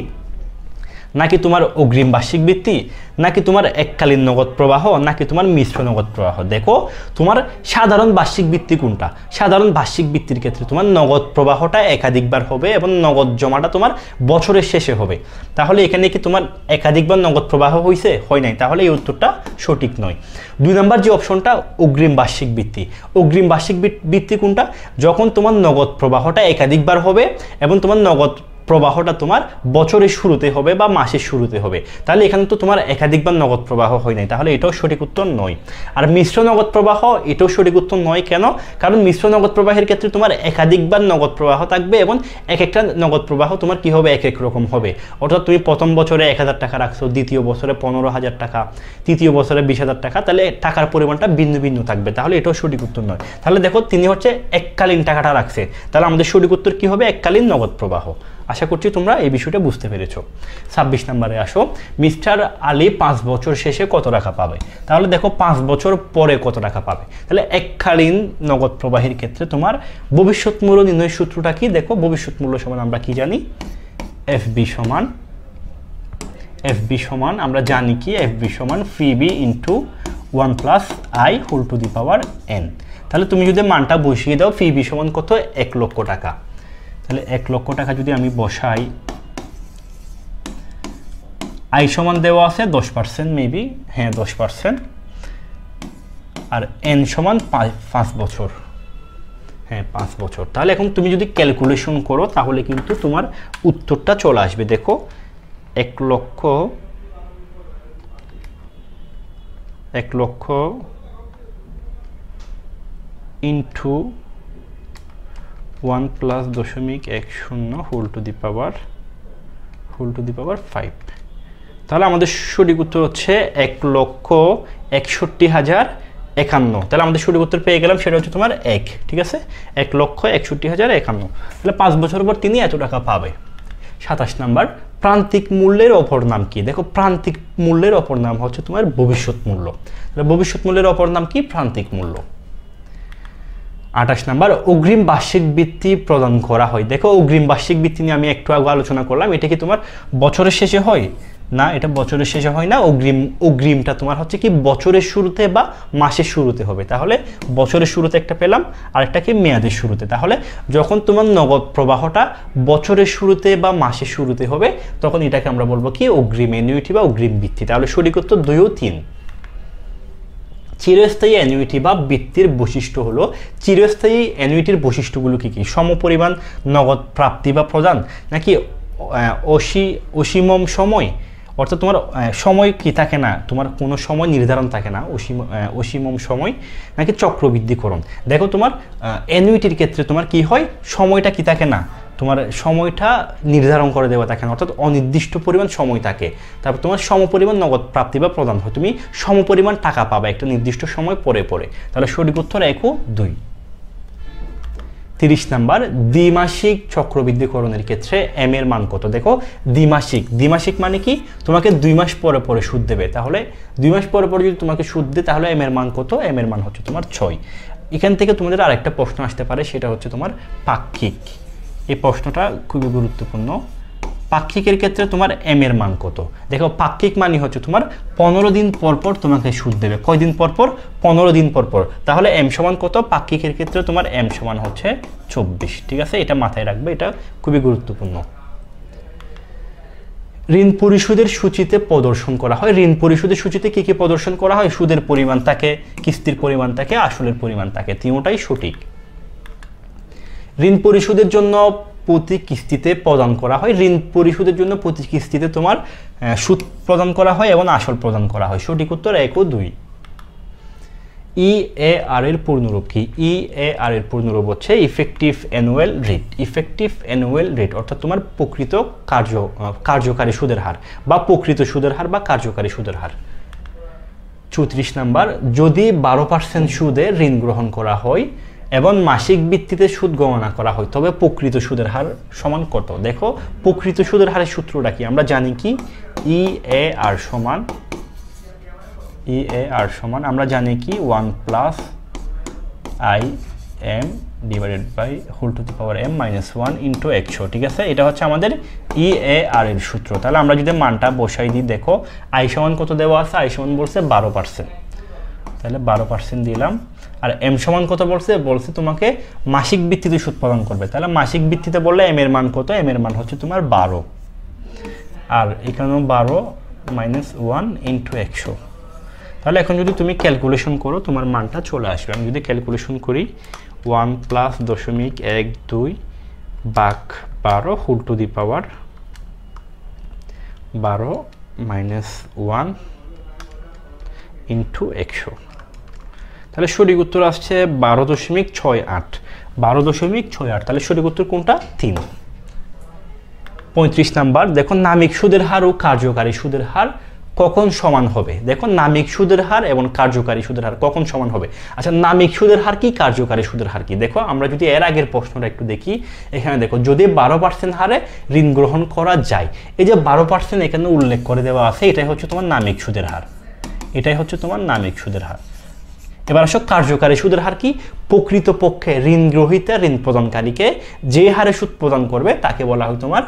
নাকি তোমার অগ্রিম বার্ষিক ভিত্তি, নাকি তোমার এককালীন নগদ প্রবাহ, নাকি তোমার মিশ্র নগদ প্রবাহ? দেখো, তোমার সাধারণ বার্ষিক ভিত্তি কোনটা? সাধারণ বার্ষিক ভিত্তির ক্ষেত্রে তোমার নগদ প্রবাহটা একাধিকবার হবে এবং নগদ জমাটা তোমার বছরের শেষে হবে। তাহলে এখানে কি তোমার একাধিকবার নগদ প্রবাহ হয়েছে? হয় নাই। তাহলে এই উত্তরটা সঠিক নয়। 2 নম্বর যে অপশনটা, অগ্রিম বার্ষিক ভিত্তি। অগ্রিম বার্ষিক ভিত্তি কোনটা? যখন তোমার নগদ প্রবাহটা একাধিকবার হবে এবং তোমার নগদ প্রবাহটা তোমার বছরের শুরুতে হবে বা মাসের শুরুতে হবে। তাহলে এখানে তো তোমার একাধিকবার নগদ প্রবাহ হয় নাই, তাহলে এটাও সঠিক উত্তর নয়। আর মিশ্র নগদ প্রবাহ, এটাও সঠিক উত্তর নয়। কেন? কারণ মিশ্র নগদ প্রবাহের ক্ষেত্রে তোমার একাধিকবার নগদ প্রবাহ থাকবে এবং এক একটা নগদ প্রবাহ তোমার কি হবে? এক এক রকম হবে। অর্থাৎ তুমি প্রথম বছরে 1000 টাকা রাখছো, দ্বিতীয় বছরে 15,000 টাকা, তৃতীয় বছরে 20,000 টাকা, তাহলে টাকার পরিমাণটা ভিন্ন ভিন্ন থাকবে। তাহলে এটাও সঠিক উত্তর নয়। তাহলে দেখো, তিনি হচ্ছে এককালীন টাকাটা রাখছে। তাহলে আমাদের সঠিক উত্তর কি হবে? এককালীন নগদ প্রবাহ। আশা করছি তোমরা এই বিষয়টা বুঝতে পেরেছো। 26 নম্বরে আসো, মিস্টার আলী 5 বছর শেষে কত টাকা পাবে? তাহলে দেখো, 5 বছর পরে কত টাকা পাবে? তাহলে এককালীন নগদ প্রবাহের ক্ষেত্রে তোমার ভবিষ্যৎ মূল্য নির্ণয়ের সূত্রটা কি? দেখো, ভবিষ্যৎ মূল্য সমান আমরা কি জানি? FB সমান আমরা জানি কি? FB সমান PB into 1 plus I whole to the power n। তাহলে তুমি যদি মানটা বসিয়ে দাও, PB সমান কত? 1 লক্ষ টাকা। তাহলে 1 লক্ষ টাকা যদি আমি বসাই, I সমান দেওয়া আছে 10% মেবি, হ্যাঁ 10%, আর n সমান 5 বছর, হ্যাঁ 5 বছর। তাহলে এখন তুমি যদি ক্যালকুলেশন করো তাহলে কিন্তু তোমার উত্তরটা চলে আসবে। দেখো, 1 lakh into 1 plus 0.10 whole to the power 5। তাহলে আমাদের সঠিক উত্তর হচ্ছে 1,61,051। তাহলে আমাদের সঠিক উত্তর পেয়ে গেলাম, সেটা হচ্ছে তোমার 1। ঠিক আছে, 1,61,051। তাহলে 5 বছর পর তিনি এত টাকা পাবে। 27 নাম্বার, প্রান্তিক মূল্যের অপর নাম কি? দেখো, প্রান্তিক মূল্যের অপর নাম হচ্ছে তোমার ভবিষ্যৎ মূল্য। তাহলে ভবিষ্যৎ মূল্যের অপর নাম কি? প্রান্তিক মূল্য। 28 নাম্বার, অগ্রিম বার্ষিক বৃত্তি প্রদান করা হয়। দেখো, অগ্রিম বার্ষিক বৃত্তি নিয়ে আমি একটু আগে আলোচনা করলাম। এটা কি তোমার বছরের শেষে হয়? না, এটা বছরের শেষে হয় না। অগ্রিমটা তোমার হচ্ছে কি বছরের শুরুতে বা মাসের শুরুতে হবে। তাহলে বছরের শুরুতে একটা পেলাম, আর একটা কি মেয়াদের শুরুতে। তাহলে যখন তোমার নগদ প্রবাহটা বছরের শুরুতে বা মাসের শুরুতে হবে, তখন এটাকে আমরা বলবো কি? অগ্রিম অ্যানুইটি বা অগ্রিম বৃত্তি। তাহলে সঠিক উত্তর 2 ও 3। চিরস্থায়ী অ্যানুইটি বা বৃত্তির বৈশিষ্ট্য হলো, চিরস্থায়ী অ্যানুইটির বৈশিষ্ট্যগুলো কি কি? সমপরিমাণ নগদ প্রাপ্তি বা প্রদান, নাকি অসীম সময়, অর্থাৎ তোমার সময় কি থাকে না, তোমার কোনো সময় নির্ধারণ থাকে না, অসীম সময়, নাকি চক্রবৃদ্ধিকরণ? দেখো, তোমার অ্যানুইটির ক্ষেত্রে তোমার কি হয়? সময়টা কি থাকে না, তোমার সময়টা নির্ধারণ করে দেওয়া থাকে না, অর্থাৎ অনির্দিষ্ট পরিমাণ সময় থাকে। তারপর তোমার সমপরিমাণ নগদ প্রাপ্তি বা প্রদান হয়, তুমি সমপরিমাণ টাকা পাবে একটা নির্দিষ্ট সময় পরে পরে। তাহলে সঠিক উত্তর 1 ও 2। 30 নাম্বার, দ্বিমাসিক চক্রবৃদ্ধিকরণের ক্ষেত্রে m এর মান কত? দেখো, দ্বিমাসিক মানে কি? তোমাকে 2 মাস পরে পরে সুদ দেবে। তাহলে 2 মাস পরে পরে যদি তোমাকে সুদ দেয়, তাহলে m এর মান কত? m এর মান হচ্ছে তোমার 6। এখান থেকে তোমাদের আরেকটা প্রশ্ন আসতে পারে, সেটা হচ্ছে তোমার পাক্ষিক। এই প্রশ্নটা খুবই গুরুত্বপূর্ণ। পাক্ষিকের ক্ষেত্রে তোমার m এর মান কত? দেখো, পাক্ষিক মানে হচ্ছে তোমার 15 দিন পর পর তোমাকে সুদ দেবে। কয়দিন পর পর? 15 দিন পর পর। তাহলে m সমান কত? পাক্ষিকের ক্ষেত্রে তোমার m সমান হচ্ছে 24। ঠিক আছে, এটা মাথায় রাখবে, এটা খুবই গুরুত্বপূর্ণ। ঋণ পরিশোধের সূচিতে প্রদর্শন করা হয়। ঋণ পরিশোধের সূচিতে কি কি প্রদর্শন করা হয়? সুদের পরিমাণ থাকে, কিস্তির পরিমাণ থাকে, আসলের পরিমাণ থাকে। তিনটাই সঠিক। ঋণ পরিশোধের জন্য প্রতি কিস্তিতে প্রদান করা হয়। ঋণ পরিশোধের জন্য প্রতি কিস্তিতে তোমার সুদ প্রদান করা হয় এবং আসল প্রদান করা হয়। সঠিক উত্তর 1 ও 2। EAR এর পূর্ণরূপ কি? EAR এর পূর্ণরূপ হচ্ছে effective annual rate. Effective annual rate অর্থাৎ তোমার প্রকৃত কার্যকারী সুদের হার বা প্রকৃত সুদের হার বা কার্যকারী সুদের হার। 34 নাম্বার, যদি 12% সুদে ঋণ গ্রহণ করা হয় এবং মাসিক ভিত্তিতে সুদ গণনা করা হয় তবে প্রকৃত সুদের হার সমান কত? দেখো প্রকৃত সুদের হারের সূত্রটা কি? আমরা জানি কি EAR সমান আমরা জানি কি 1 plus IM divided by whole to the power m minus 1 into 100। ঠিক আছে, এটা হচ্ছে আমাদের EAR এর সূত্র। তাহলে আমরা যদি মানটা বসাই দিই, দেখো I সমান কত দেওয়া আছে? I সমান বলছে 12%, তাহলে 12% দিলাম। আর m সমান কত বলছে? বলছে তোমাকে মাসিক ভিত্তিতে সুদ প্রদান করবে। তাহলে মাসিক ভিত্তিতে বললে m এর মান কত? m এর মান হচ্ছে তোমার 12, আর এখানেও 12 মাইনাস 1 ইন্টু 100। তাহলে এখন যদি তুমি ক্যালকুলেশন করো তোমার মানটা চলে আসবে। আমি যদি ক্যালকুলেশন করি 1 প্লাস 0.12 ভাগ 12 whole to the power 12 minus 1 into 100, তাহলে সঠিক উত্তর আসছে 12.68। 12.68, তাহলে সঠিক উত্তর কোনটা? 3। 35 নাম্বার, দেখো নামিক সুদের হার ও কার্যকারী সুদের হার কখন সমান হবে? দেখো নামিক সুদের হার এবং কার্যকারী সুদের হার কখন সমান হবে? আচ্ছা, নামিক সুদের হার কি, কার্যকারী সুদের হার কি? দেখো আমরা যদি এর আগের প্রশ্নটা একটু দেখি, এখানে দেখো যদি 12% হারে ঋণ গ্রহণ করা যায়, এই যে 12% এখানে উল্লেখ করে দেওয়া আছে, এটাই হচ্ছে তোমার নামিক সুদের হার। এটাই হচ্ছে তোমার নামিক সুদের হার। এবার আসো কার্যকারী সুদের হার কি? প্রকৃতপক্ষে ঋণ গ্রহীতা ঋণ প্রদানকারীকে যে হারে সুদ প্রদান করবে তাকে বলা হয় তোমার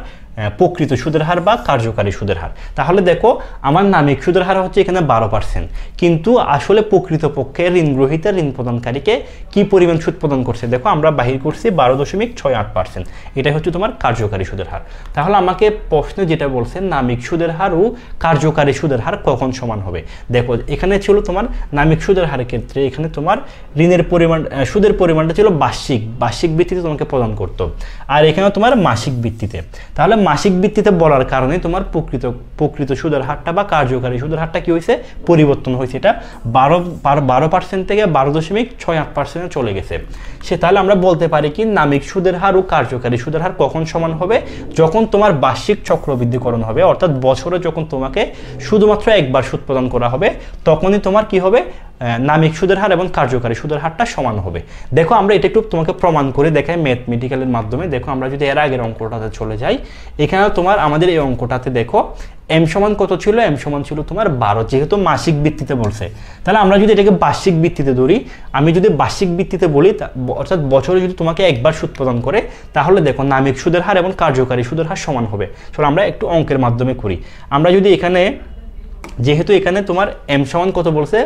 প্রকৃত সুদের হার বা কার্যকারী সুদের হার। তাহলে দেখো আমার নামিক সুদের হার হচ্ছে এখানে 12%, কিন্তু আসলে প্রকৃতপক্ষে ঋণ গ্রহীতা ঋণ প্রদানকারীকে কি পরিমাণ সুদ প্রদান করছে? দেখো আমরা বাহির করছি 12.68%, এটাই হচ্ছে তোমার কার্যকারী সুদের হার। তাহলে আমাকে প্রশ্নে যেটা বলছে নামিক সুদের হার ও কার্যকারী সুদের হার কখন সমান হবে? দেখো এখানে ছিল তোমার নামিক সুদের হারের ক্ষেত্রে এখানে তোমার ঋণের পরিমাণ সুদের পরিমাণটা ছিল বার্ষিক ভিত্তিতে তোমাকে প্রদান করতো, আর এখানে তোমার মাসিক ভিত্তিতে। তাহলে মাসিক ভিত্তিতে বলার কারণে তোমার প্রকৃত সুদের হারটা বা কার্যকারী সুদের হারটা কি হয়েছে? পরিবর্তন হয়েছে। এটা 12% থেকে 12.68% চলে গেছে। তাহলে আমরা বলতে পারি কি নামিক সুদের হার ও কার্যকারী সুদের হার কখন সমান হবে? যখন তোমার বার্ষিক চক্রবৃদ্ধিকরণ হবে, অর্থাৎ বছরে যখন তোমাকে শুধুমাত্র একবার সুদ প্রদান করা হবে, তখনই তোমার কি হবে? নামিক সুদের হার এবং কার্যকারী সুদের হারটা সমান হবে। দেখো আমরা এটা একটু তোমাকে প্রমাণ করে দেখাই ম্যাথমেটিক্যালের মাধ্যমে। দেখো আমরা যদি এর আগের অঙ্কটাতে চলে যাই, এখানে তোমার আমাদের এই অঙ্কটাতে দেখো m সমান কত ছিল? m সমান ছিল তোমার 12, যেহেতু মাসিক ভিত্তিতে বলছে। তাহলে আমরা যদি এটাকে বার্ষিক ভিত্তিতে ধরি, আমি যদি বার্ষিক ভিত্তিতে বলি, অর্থাৎ বছরে যদি তোমাকে একবার সুদ প্রদান করে, তাহলে দেখো নামিক সুদের হার এবং কার্যকারী সুদের হার সমান হবে। চলো আমরা একটু অঙ্কের মাধ্যমে করি। আমরা যদি এখানে, যেহেতু এখানে তোমার m সমান কত বলছে?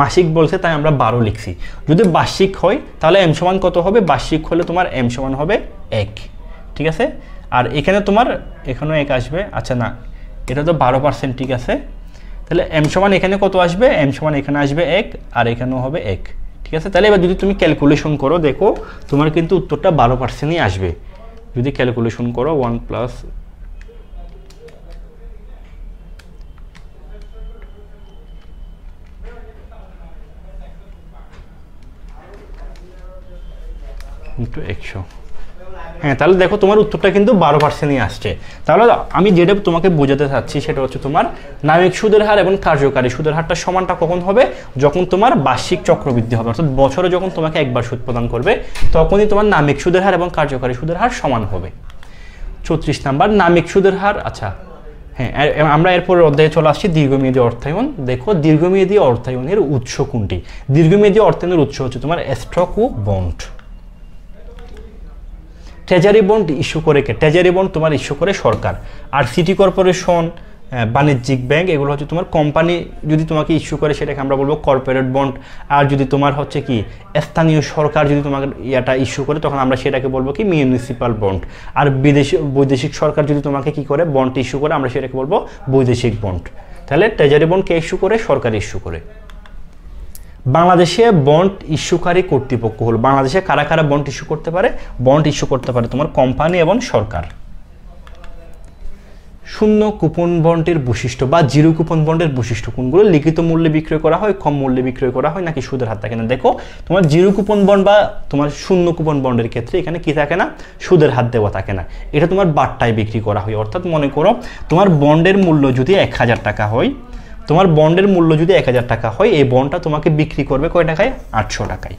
মাসিক বলছে, তাই আমরা 12 লিখছি। যদি বার্ষিক হয় তাহলে m সমান কত হবে? বার্ষিক হলে তোমার m সমান হবে 1। ঠিক আছে, আর এখানে তোমার এখানেও 1 আসবে। আচ্ছা না, এটা তো 12%, ঠিক আছে। তাহলে m সমান এখানে কত আসবে? m সমান এখানে আসবে 1, আর এখানেও হবে 1। ঠিক আছে, তাহলে এবার যদি তুমি ক্যালকুলেশন করো, দেখো তোমার কিন্তু উত্তরটা 12%ই আসবে। যদি ক্যালকুলেশন করো 1 প্লাস ইন্টু 100, হ্যাঁ, তাহলে দেখো তোমার উত্তরটা কিন্তু 12%ই আসছে। তাহলে আমি যেটা তোমাকে বোঝাতে চাচ্ছি সেটা হচ্ছে তোমার নামিক সুদের হার এবং কার্যকারী সুদের হারটা সমানটা কখন হবে? যখন তোমার বার্ষিক চক্রবৃদ্ধি হবে, অর্থাৎ বছরে যখন তোমাকে একবার সুদ প্রদান করবে, তখনই তোমার নামিক সুদের হার এবং কার্যকারী সুদের হার সমান হবে। 34 নাম্বার, নামিক সুদের হার। আচ্ছা হ্যাঁ, আমরা এরপর অধ্যায়ে চলে আসছি দীর্ঘমেয়াদী অর্থায়ন। দেখো দীর্ঘমেয়াদী অর্থায়নের উৎস কোনটি? দীর্ঘমেয়াদী অর্থায়নের উৎস হচ্ছে তোমার স্টক ও বন্ড। ট্রেজারি বন্ড ইস্যু করে কে? ট্রেজারি বন্ড তোমার ইস্যু করে সরকার। আর সিটি কর্পোরেশন, বাণিজ্যিক ব্যাংক, এগুলো হচ্ছে তোমার কোম্পানি যদি তোমাকে ইস্যু করে সেটাকে আমরা বলবো কর্পোরেট বন্ড। আর যদি তোমার হচ্ছে কি স্থানীয় সরকার যদি তোমাকে ইয়াটা ইস্যু করে, তখন আমরা সেটাকে বলবো কি মিউনিসিপাল বন্ড। আর বৈদেশিক সরকার যদি তোমাকে কি করে বন্ড ইস্যু করে, আমরা সেটাকে বলবো বৈদেশিক বন্ড। তাহলে ট্রেজারি বন্ড কে ইস্যু করে? সরকার ইস্যু করে। বাংলাদেশে বন্ড ইস্যুকারী কর্তৃপক্ষ হলো, বাংলাদেশে কারা কারা বন্ড ইস্যু করতে পারে? বন্ড ইস্যু করতে পারে তোমার কোম্পানি এবং সরকার। শূন্য কুপন বন্ডের বৈশিষ্ট্য বা জিরো কুপন বন্ডের বৈশিষ্ট্য কোনগুলো? লিখিত মূল্যে বিক্রয় করা হয়, কম মূল্যে বিক্রয় করা হয়, নাকি সুদের হার থাকে না? দেখো তোমার জিরো কুপন বন্ড বা তোমার শূন্য কুপন বন্ডের ক্ষেত্রে এখানে কি থাকে না? সুদের হার দেওয়া থাকে না। এটা তোমার বাট্টায় বিক্রি করা হয়। অর্থাৎ মনে করো তোমার বন্ডের মূল্য যদি 1000 টাকা হয়, তোমার বন্ডের মূল্য যদি 1000 টাকা হয়, এই বন্ডটা তোমাকে বিক্রি করবে কয় টাকায়? 800 টাকায়।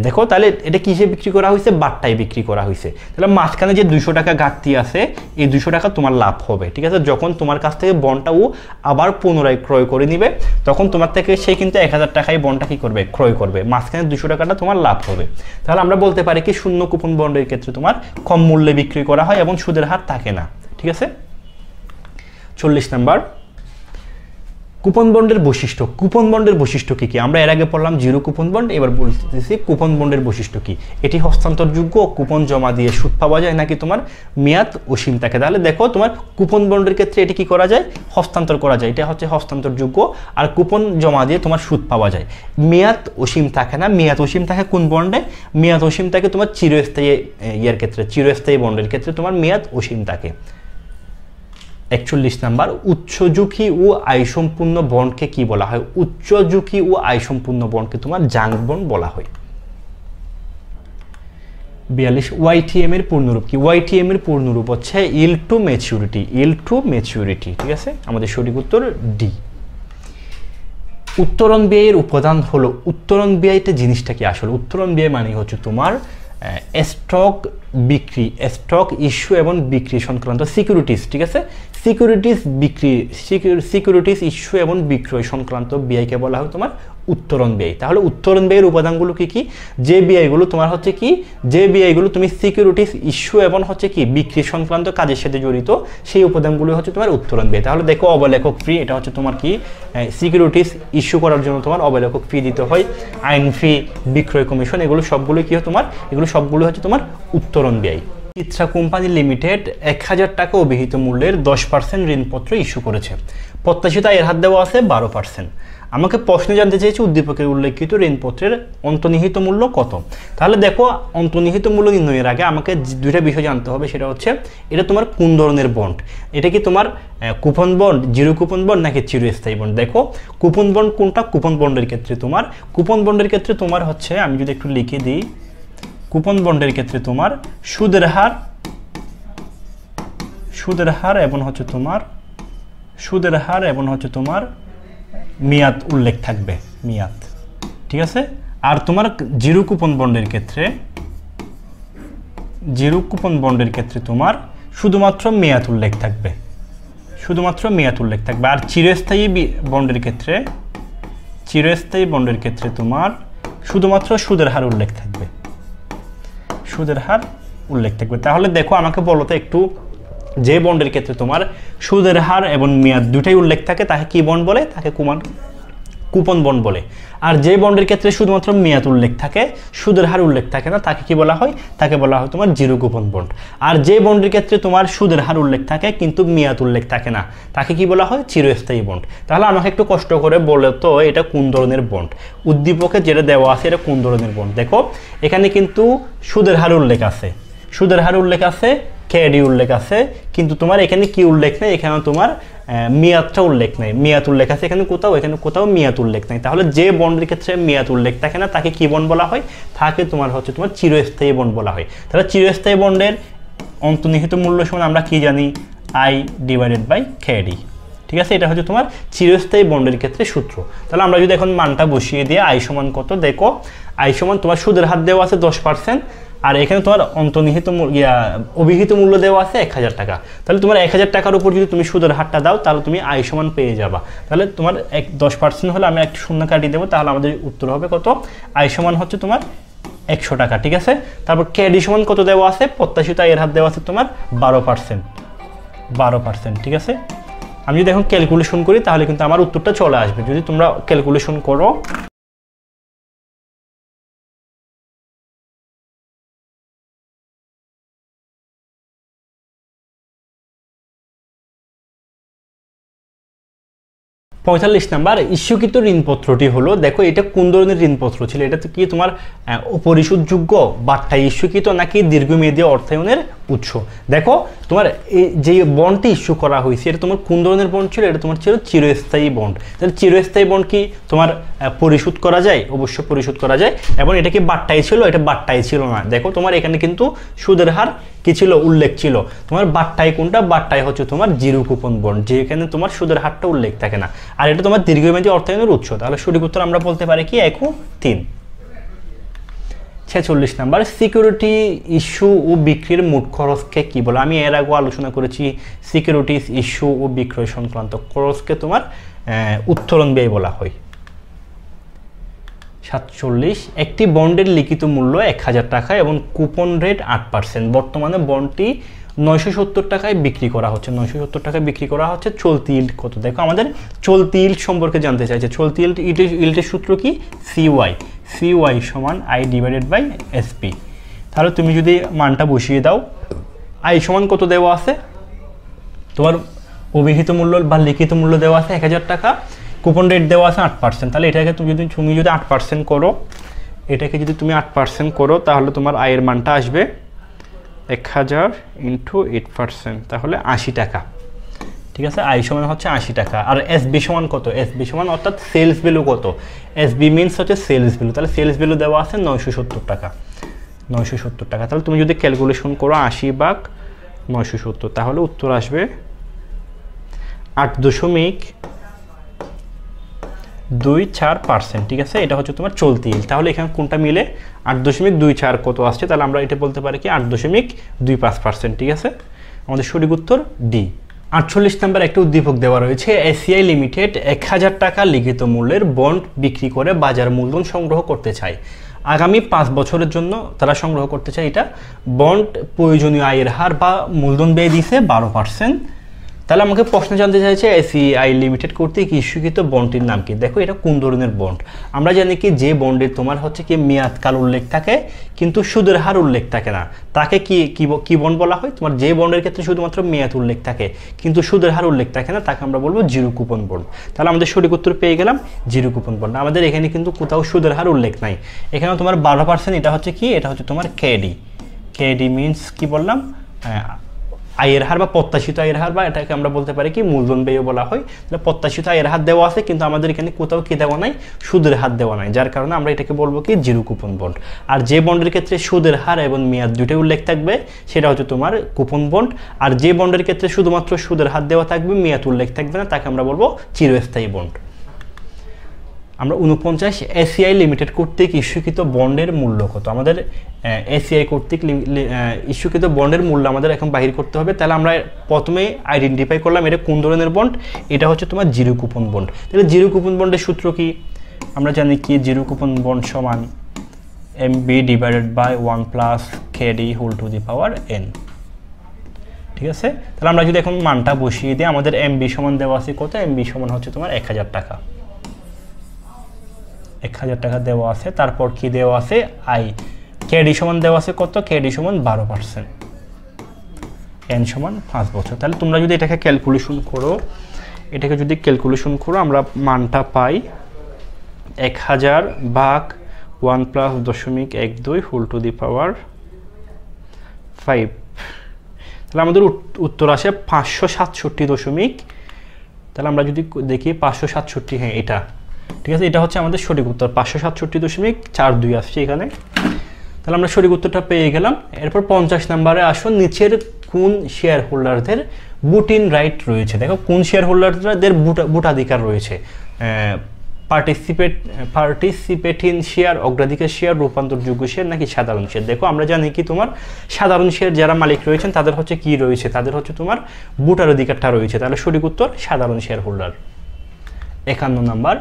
দেখো তাহলে এটা কিসে বিক্রি করা হয়েছে? বাট্টায় বিক্রি করা হয়েছে। তাহলে মাঝখানে যে 200 টাকা ঘাটতি আছে, এই 200 টাকা তোমার লাভ হবে, ঠিক আছে? যখন তোমার কাছ থেকে বন্ডটা ও আবার পুনরায় ক্রয় করে নিবে, তখন তোমার থেকে সে কিন্তু 1000 টাকায় বন্ডটা কি করবে? ক্রয় করবে। মাঝখানে 200 টাকাটা তোমার লাভ হবে। তাহলে আমরা বলতে পারি কি শূন্য কুপন বন্ডের ক্ষেত্রে তোমার কম মূল্যে বিক্রি করা হয় এবং সুদের হার থাকে না, ঠিক আছে? 40 নাম্বার, কুপন বন্ডের বৈশিষ্ট্য। কুপন বন্ডের বৈশিষ্ট্য কি কি? আমরা এর আগে পড়লাম জিরো কুপন বন্ড, এবার বলতেছি কুপন বন্ডের বৈশিষ্ট্য কি। এটি হস্তান্তরযোগ্য, কুপন জমা দিয়ে সুদ পাওয়া যায়, নাকি তোমার মেয়াদ অসীম থাকে? তাহলে দেখো তোমার কুপন বন্ডের ক্ষেত্রে এটি কি করা যায়? হস্তান্তর করা যায়, এটা হচ্ছে হস্তান্তরযোগ্য। আর কুপন জমা দিয়ে তোমার সুদ পাওয়া যায়। মেয়াদ অসীম থাকে না। মেয়াদ অসীম থাকে কোন বন্ডে? মেয়াদ অসীম থাকে তোমার চিরস্থায়ী ইয়ার ক্ষেত্রে, চিরস্থায়ী বন্ডের ক্ষেত্রে তোমার মেয়াদ অসীম থাকে। 41 নাম্বার, উচ্চ ঝুঁকি ও আয়সম্পূর্ণ বন্ডকে কি বলা হয়? উচ্চ ঝুঁকি ও আয়সম্পূর্ণ বন্ডকে তোমার জাঙ্ক বন্ড বলা হয়। 42, ওয়াইটিএম এর পূর্ণরূপ কি? ওয়াইটিএম এর পূর্ণরূপ হচ্ছে ইল টু ম্যাচুরিটি। ইল টু ম্যাচুরিটি, ঠিক আছে? আমাদের সঠিক উত্তর ডি। উত্তরণ ব্যয়ের উপাদান হলো, উত্তরণ ব্যয়টা জিনিসটা কি আসলে? উত্তরণ ব্যয় মানে হচ্ছে তোমার স্টক বিক্রি, স্টক ইস্যু এবং বিক্রি সংক্রান্ত সিকিউরিটিস, ঠিক আছে? সিকিউরিটিস বিক্রি, সিকিউরিটিস ইস্যু এবং বিক্রয় সংক্রান্ত ব্যয়কে বলা হয় তোমার উত্তরণ ব্যয়। তাহলে উত্তরণ ব্যয়ের উপাদানগুলো কি কি? যে ব্যয়গুলো তোমার হচ্ছে কি, যে ব্যয়গুলো তুমি সিকিউরিটিস ইস্যু এবং হচ্ছে কি বিক্রি সংক্রান্ত কাজের সাথে জড়িত, সেই উপাদানগুলো হচ্ছে তোমার উত্তরণ ব্যয়। তাহলে দেখো অবলেখক ফি, এটা হচ্ছে তোমার কি সিকিউরিটিস ইস্যু করার জন্য তোমার অবলেখক ফি দিতে হয়, আইন ফি, বিক্রয় কমিশন, এগুলো সবগুলো কি হয় তোমার? এগুলো সবগুলো হচ্ছে তোমার উত্তরণ ব্যয়। চিত্রা কোম্পানি লিমিটেড 1000 টাকা অভিহিত মূল্যের 10% ঋণপত্র ইস্যু করেছে। প্রত্যাশিত এর হার দেওয়া আছে 12%। আমাকে প্রশ্নে জানতে চেয়েছে উদ্দীপকের উল্লেখিত ঋণপত্রের অন্তর্নিহিত মূল্য কত? তাহলে দেখো অন্তর্নিহিত মূল্য নির্ণয়ের আগে আমাকে দুইটা বিষয় জানতে হবে। সেটা হচ্ছে এটা তোমার কোন ধরনের বন্ড? এটা কি তোমার coupon bond, zero coupon bond, নাকি চিরস্থায়ী বন্ড? দেখো কুপন বন্ড কোনটা? কুপন বন্ডের ক্ষেত্রে তোমার, কুপন বন্ডের ক্ষেত্রে তোমার হচ্ছে, আমি যদি একটু লিখে দিই, কুপন বন্ডের ক্ষেত্রে তোমার সুদের হার, সুদের হার এবং হচ্ছে তোমার, সুদের হার এবং হচ্ছে তোমার মেয়াদ উল্লেখ থাকবে, মেয়াদ, ঠিক আছে? আর তোমার জিরো কুপন বন্ডের ক্ষেত্রে, জিরো কুপন বন্ডের ক্ষেত্রে তোমার শুধুমাত্র মেয়াদ উল্লেখ থাকবে, শুধুমাত্র মেয়াদ উল্লেখ থাকবে। আর চিরস্থায়ী বন্ডের ক্ষেত্রে, চিরস্থায়ী বন্ডের ক্ষেত্রে তোমার শুধুমাত্র সুদের হার উল্লেখ থাকবে, সুদের হার উল্লেখ থাকবে। তাহলে দেখো আমাকে বলো তো একটু, যে বন্ডের ক্ষেত্রে তোমার সুদের হার এবং মেয়াদ দুটাই উল্লেখ থাকে তাকে কি বন্ড বলে? তাকে কুপন বন্ড বলে। আর যে বন্ডের ক্ষেত্রে শুধুমাত্র মেয়াদ উল্লেখ থাকে, সুদের হার উল্লেখ থাকে না, তাকে কি বলা হয়? তাকে বলা হয় তোমার জিরো কুপন বন্ড। আর যে বন্ডের ক্ষেত্রে তোমার সুদের হার উল্লেখ থাকে কিন্তু মেয়াদ উল্লেখ থাকে না, তাকে কি বলা হয়? চিরস্থায়ী বন্ড। তাহলে আমাকে একটু কষ্ট করে বলে তো এটা কোন ধরনের বন্ড? উদ্দীপকে যেটা দেওয়া আছে এটা কোন ধরনের বন্ড? দেখো এখানে কিন্তু সুদের হার উল্লেখ আছে, সুদের হার উল্লেখ আছে, কেডি উল্লেখ আছে, কিন্তু তোমার এখানে কি উল্লেখ নেই? এখানে তোমার মেয়াদটা উল্লেখ নেই। মেয়াদ উল্লেখ আছে এখানে কোথাও, এখানে কোথাও মেয়াদ উল্লেখ নেই। তাহলে যে বন্ডের ক্ষেত্রে মেয়াদ উল্লেখ থাকে না তাকে কি বন্ড বলা হয়? তাকে তোমার হচ্ছে তোমার চিরস্থায়ী বন্ড বলা হয়। তাহলে চিরস্থায়ী বন্ডের অন্তর্নিহিত মূল্য সমান আমরা কি জানি? আই ডিভাইডেড বাই কেডি, ঠিক আছে? এটা হচ্ছে তোমার চিরস্থায়ী বন্ডের ক্ষেত্রে সূত্র। তাহলে আমরা যদি এখন মানটা বসিয়ে দিয়ে আই সমান কত, দেখো আই সমান তোমার সুদের হার দেওয়া আছে 10%, আর এখানে তোমার অন্তর্নিহিত অভিহিত মূল্য দেওয়া আছে 1000 টাকা। তাহলে তোমার 1000 টাকার উপর যদি তুমি সুদের হারটা দাও তাহলে তুমি আই সমান পেয়ে যাবা। তাহলে তোমার 10% হলে আমি একটু শূন্য কাটিয়ে দেবো, তাহলে আমাদের উত্তর হবে কত? আই সমান হচ্ছে তোমার 100 টাকা, ঠিক আছে? তারপর কেডি সমান কত দেওয়া আছে? প্রত্যাশিত এর হার দেওয়া আছে তোমার 12%, 12%, ঠিক আছে? আমি যদি এখন ক্যালকুলেশন করি তাহলে কিন্তু আমার উত্তরটা চলে আসবে। যদি তোমরা ক্যালকুলেশন করো, 45 নাম্বার ইস্যুকৃত ঋণপত্রটি হলো, দেখো এটা কোন ধরনের ঋণপত্র ছিল, এটা তো কি তোমার পরিশোধযোগ্য, বাট্টায় ইস্যুকৃত নাকি দীর্ঘমেয়াদী অর্থায়নের উৎস। দেখো তোমার এই যে বন্ডটি ইস্যু করা হয়েছে এটা তোমার কোন ধরনের বন্ড ছিল, এটা তোমার ছিল চিরস্থায়ী বন্ড। তাহলে চিরস্থায়ী বন্ড কি তোমার পরিশোধ করা যায়, অবশ্যই পরিশোধ করা যায়। এবং এটা কি বাট্টায় ছিল, এটা বাট্টায় ছিল না। দেখো তোমার এখানে কিন্তু সুদের হার কি ছিল, উল্লেখ ছিল। তোমার বাট্টায় কোনটা, বাট্টায় হচ্ছে তোমার জিরো কুপন বন্ড, যেখানে তোমার সুদের হারটা উল্লেখ থাকে না। আর এটা তোমার দীর্ঘমেয়াদী অর্থায়নের উৎস। তাহলে সঠিক উত্তর আমরা বলতে পারি কি 1 ও 3। 46 নাম্বার সিকিউরিটি ইস্যু ও বিক্রির মোট খরচকে কি বলে। আমি এর আগে আলোচনা করেছি সিকিউরিটিজ ইস্যু ও বিক্রয় সংক্রান্ত খরচকে তোমার উত্তোলন ব্যয় বলা হয়। 47 একটি বন্ডের লিখিত মূল্য 1000 টাকা এবং কুপন রেট 8%। বর্তমানে বন্ডটি 970 টাকায় বিক্রি করা হচ্ছে, 970 টাকায় বিক্রি করা হচ্ছে। চলতি ইল্ড কত, দেখো আমাদের চলতি ইল্ড সম্পর্কে জানতে চাইছে। চলতি ইল্ডের সূত্র কি, CY সমান I ডিভাইডেড বাই SP। তাহলে তুমি যদি মানটা বসিয়ে দাও, I সমান কত দেওয়া আছে, তোমার অভিহিত মূল্য বা লিখিত মূল্য দেওয়া আছে 1000 টাকা, কুপন রেট দেওয়া আছে 8%। তাহলে এটাকে তুমি যদি 8% করো, এটাকে যদি তুমি 8% করো, তাহলে তোমার আয়ের মানটা আসবে 1000 ইন্টু 8%, তাহলে 80 টাকা। ঠিক আছে, আই সমান হচ্ছে 80 টাকা। আর SB সমান কত, SB সমান অর্থাৎ সেলস ভ্যালু কত, SB মিনস হচ্ছে সেলস ভ্যালু। তাহলে সেলস ভ্যালু দেওয়া আছে 970 টাকা, 970 টাকা। তাহলে তুমি যদি ক্যালকুলেশন করো 80 ভাগ 970, তাহলে উত্তর আসবে 8.24%। ঠিক আছে, এটা হচ্ছে তোমার চলতি ইল্ড। তাহলে এখানে কোনটা মিলে 8.24 কত আসছে, তাহলে আমরা এটা বলতে পারি কি 8.25%। ঠিক আছে, আমাদের সঠিক উত্তর ডি। 48 নাম্বার একটা উদ্দীপক দেওয়া রয়েছে, এসিআই লিমিটেড 1000 টাকা লিখিত মূল্যের বন্ড বিক্রি করে বাজার মূলধন সংগ্রহ করতে চায়। আগামী 5 বছরের জন্য তারা সংগ্রহ করতে চায়। এটা বন্ড প্রয়োজনীয় আয়ের হার বা মূলধন ব্যয় দিছে 12%। তাহলে আমাকে প্রশ্ন জানতে চাইছে এসিআই লিমিটেড কর্তৃক ইস্যুকৃত বন্ডটির নাম কি। দেখো এটা কোন ধরনের বন্ড, আমরা জানি কি যে বন্ডের তোমার হচ্ছে কি মেয়াদকাল উল্লেখ থাকে কিন্তু সুদের হার উল্লেখ থাকে না, তাকে কি বন্ড বলা হয়। তোমার যে বন্ডের ক্ষেত্রে শুধুমাত্র মেয়াদ উল্লেখ থাকে কিন্তু সুদের হার উল্লেখ থাকে না, তাকে আমরা বলবো জিরো কুপন বন্ড। তাহলে আমাদের সঠিক উত্তর পেয়ে গেলাম জিরো কুপন বন্ড। আমাদের এখানে কিন্তু কোথাও সুদের হার উল্লেখ নাই, এখানে তোমার 12%। এটা হচ্ছে কি, এটা হচ্ছে তোমার কেডি মিনস কি বললাম, আয়ের হার বা প্রত্যাশিত আয়ের হার, বা এটাকে আমরা বলতে পারি কি মূলধন ব্যয় বলা হয়। তাহলে প্রত্যাশিত আয়ের হার দেওয়া আছে কিন্তু আমাদের এখানে কোথাও কি দেওয়া নাই, সুদের হার দেওয়া নাই, যার কারণে আমরা এটাকে বলবো কি জিরো কুপন বন্ড। আর যে বন্ডের ক্ষেত্রে সুদের হার এবং মেয়াদ দুটোই উল্লেখ থাকবে সেটা হচ্ছে তোমার কুপন বন্ড। আর যে বন্ডের ক্ষেত্রে শুধুমাত্র সুদের হার দেওয়া থাকবে, মেয়াদ উল্লেখ থাকবে না, তাকে আমরা বলবো চিরস্থায়ী বন্ড। আমরা 49 এসিআই লিমিটেড কর্তৃক ইস্যুকৃত বন্ডের মূল্য কত। আমাদের এসিআই কর্তৃক ইস্যুকৃত বন্ডের মূল্য আমাদের এখন বাহির করতে হবে। তাহলে আমরা প্রথমে আইডেন্টিফাই করলাম এটা কোন ধরনের বন্ড, এটা হচ্ছে তোমার জিরো কুপন বন্ড। তাহলে জিরো কুপন বন্ডের সূত্র কি, আমরা জানি কি জিরো কুপন বন্ড সমান MB divided by 1 + KD whole to the power n। ঠিক আছে, তাহলে আমরা যদি এখন মানটা বসিয়ে দিই, আমাদের MB সমান দেওয়া আছে কত, MB সমান হচ্ছে তোমার 1000 টাকা, 1000 টাকা দেওয়া আছে। তারপর কি দেওয়া আছে, আই। কেডি সমান দেওয়া আছে কত, কেডি সমান 12%, এন সমান 5 বছর। তাহলে তোমরা যদি এটাকে ক্যালকুলেশন করো, আমরা মানটা পাই 1000 ভাগ 1+.12 হোল টু দি পাওয়ার 5। তাহলে আমাদের উত্তর আসে 567. তাহলে আমরা যদি দেখি 567, হ্যাঁ এটা ঠিক আছে, এটা হচ্ছে আমাদের সঠিক উত্তর। 567.42 আসছে এখানে। তাহলে আমরা সঠিক উত্তরটা পেয়ে গেলাম। এরপর 50 নম্বরে আসো, নিচের কোন শেয়ার হোল্ডারদের ভোটিং রাইট রয়েছে। দেখো কোন শেয়ার হোল্ডারদের ভোটাধিকার রয়েছে, পার্টিসিপেটিং শেয়ার, অগ্রাধিকার শেয়ার, রূপান্তরযোগ্য শেয়ার নাকি সাধারণ শেয়ার। দেখো আমরা জানি কি তোমার সাধারণ শেয়ার যারা মালিক রয়েছেন তাদের হচ্ছে কি রয়েছে, তাদের হচ্ছে তোমার ভোটার অধিকারটা রয়েছে। তাহলে সঠিক উত্তর সাধারণ শেয়ার হোল্ডার। 51 নম্বর,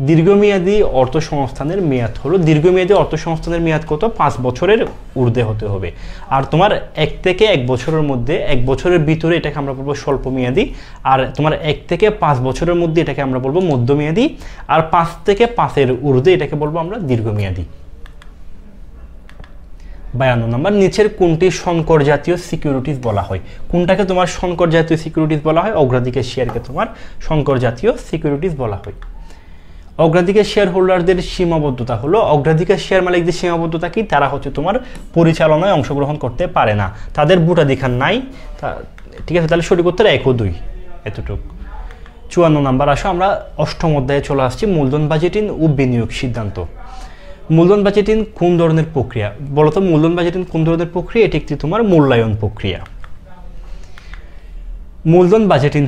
দীর্ঘমেয়াদী অর্থ সংস্থানের মেয়াদ হলো, দীর্ঘমেয়াদী অর্থ সংস্থানের মেয়াদ কত, 5 বছরের ঊর্ধ্বে হতে হবে। আর তোমার 1 থেকে 1 বছরের মধ্যে, 1 বছরের ভিতরে এটাকে আমরা বলবো স্বল্প মেয়াদী। আর তোমার 1 থেকে 5 বছরের মধ্যে এটাকে আমরা বলবো মধ্যমেয়াদী। আর 5 থেকে 5-এর ঊর্ধ্বে এটাকে বলবো আমরা দীর্ঘমেয়াদী। 52 নম্বর, নিচের কোনটি সংকর জাতীয় সিকিউরিটিজ বলা হয়? কোনটাকে তোমার সংকর জাতীয় সিকিউরিটিজ বলা হয়? অগ্রাধিকার শেয়ারকে তোমার সংকর জাতীয় সিকিউরিটিজ বলা হয়। অগ্রাধিকার শেয়ার হোল্ডারদের সীমাবদ্ধতা হলো, অগ্রাধিকার শেয়ার মালিকদের সীমাবদ্ধতা কি? তারা হচ্ছে তোমার পরিচালনায় অংশগ্রহণ করতে পারে না, তাদের ভোটাধিকার নাই। ঠিক আছে, তাহলে সঠিক উত্তর 1 ও 2, এতটুকু। 54 নম্বর, আসো আমরা অষ্টম অধ্যায়ে চলে আসছি, মূলধন বাজেটিং ও বিনিয়োগ সিদ্ধান্ত। মূলধন বাজেটিং কোন ধরনের প্রক্রিয়া? বলতো মূলধন বাজেটিং কোন ধরনের প্রক্রিয়া? এটি একটি তোমার মূল্যায়ন প্রক্রিয়া। মূলধন বাজেটিং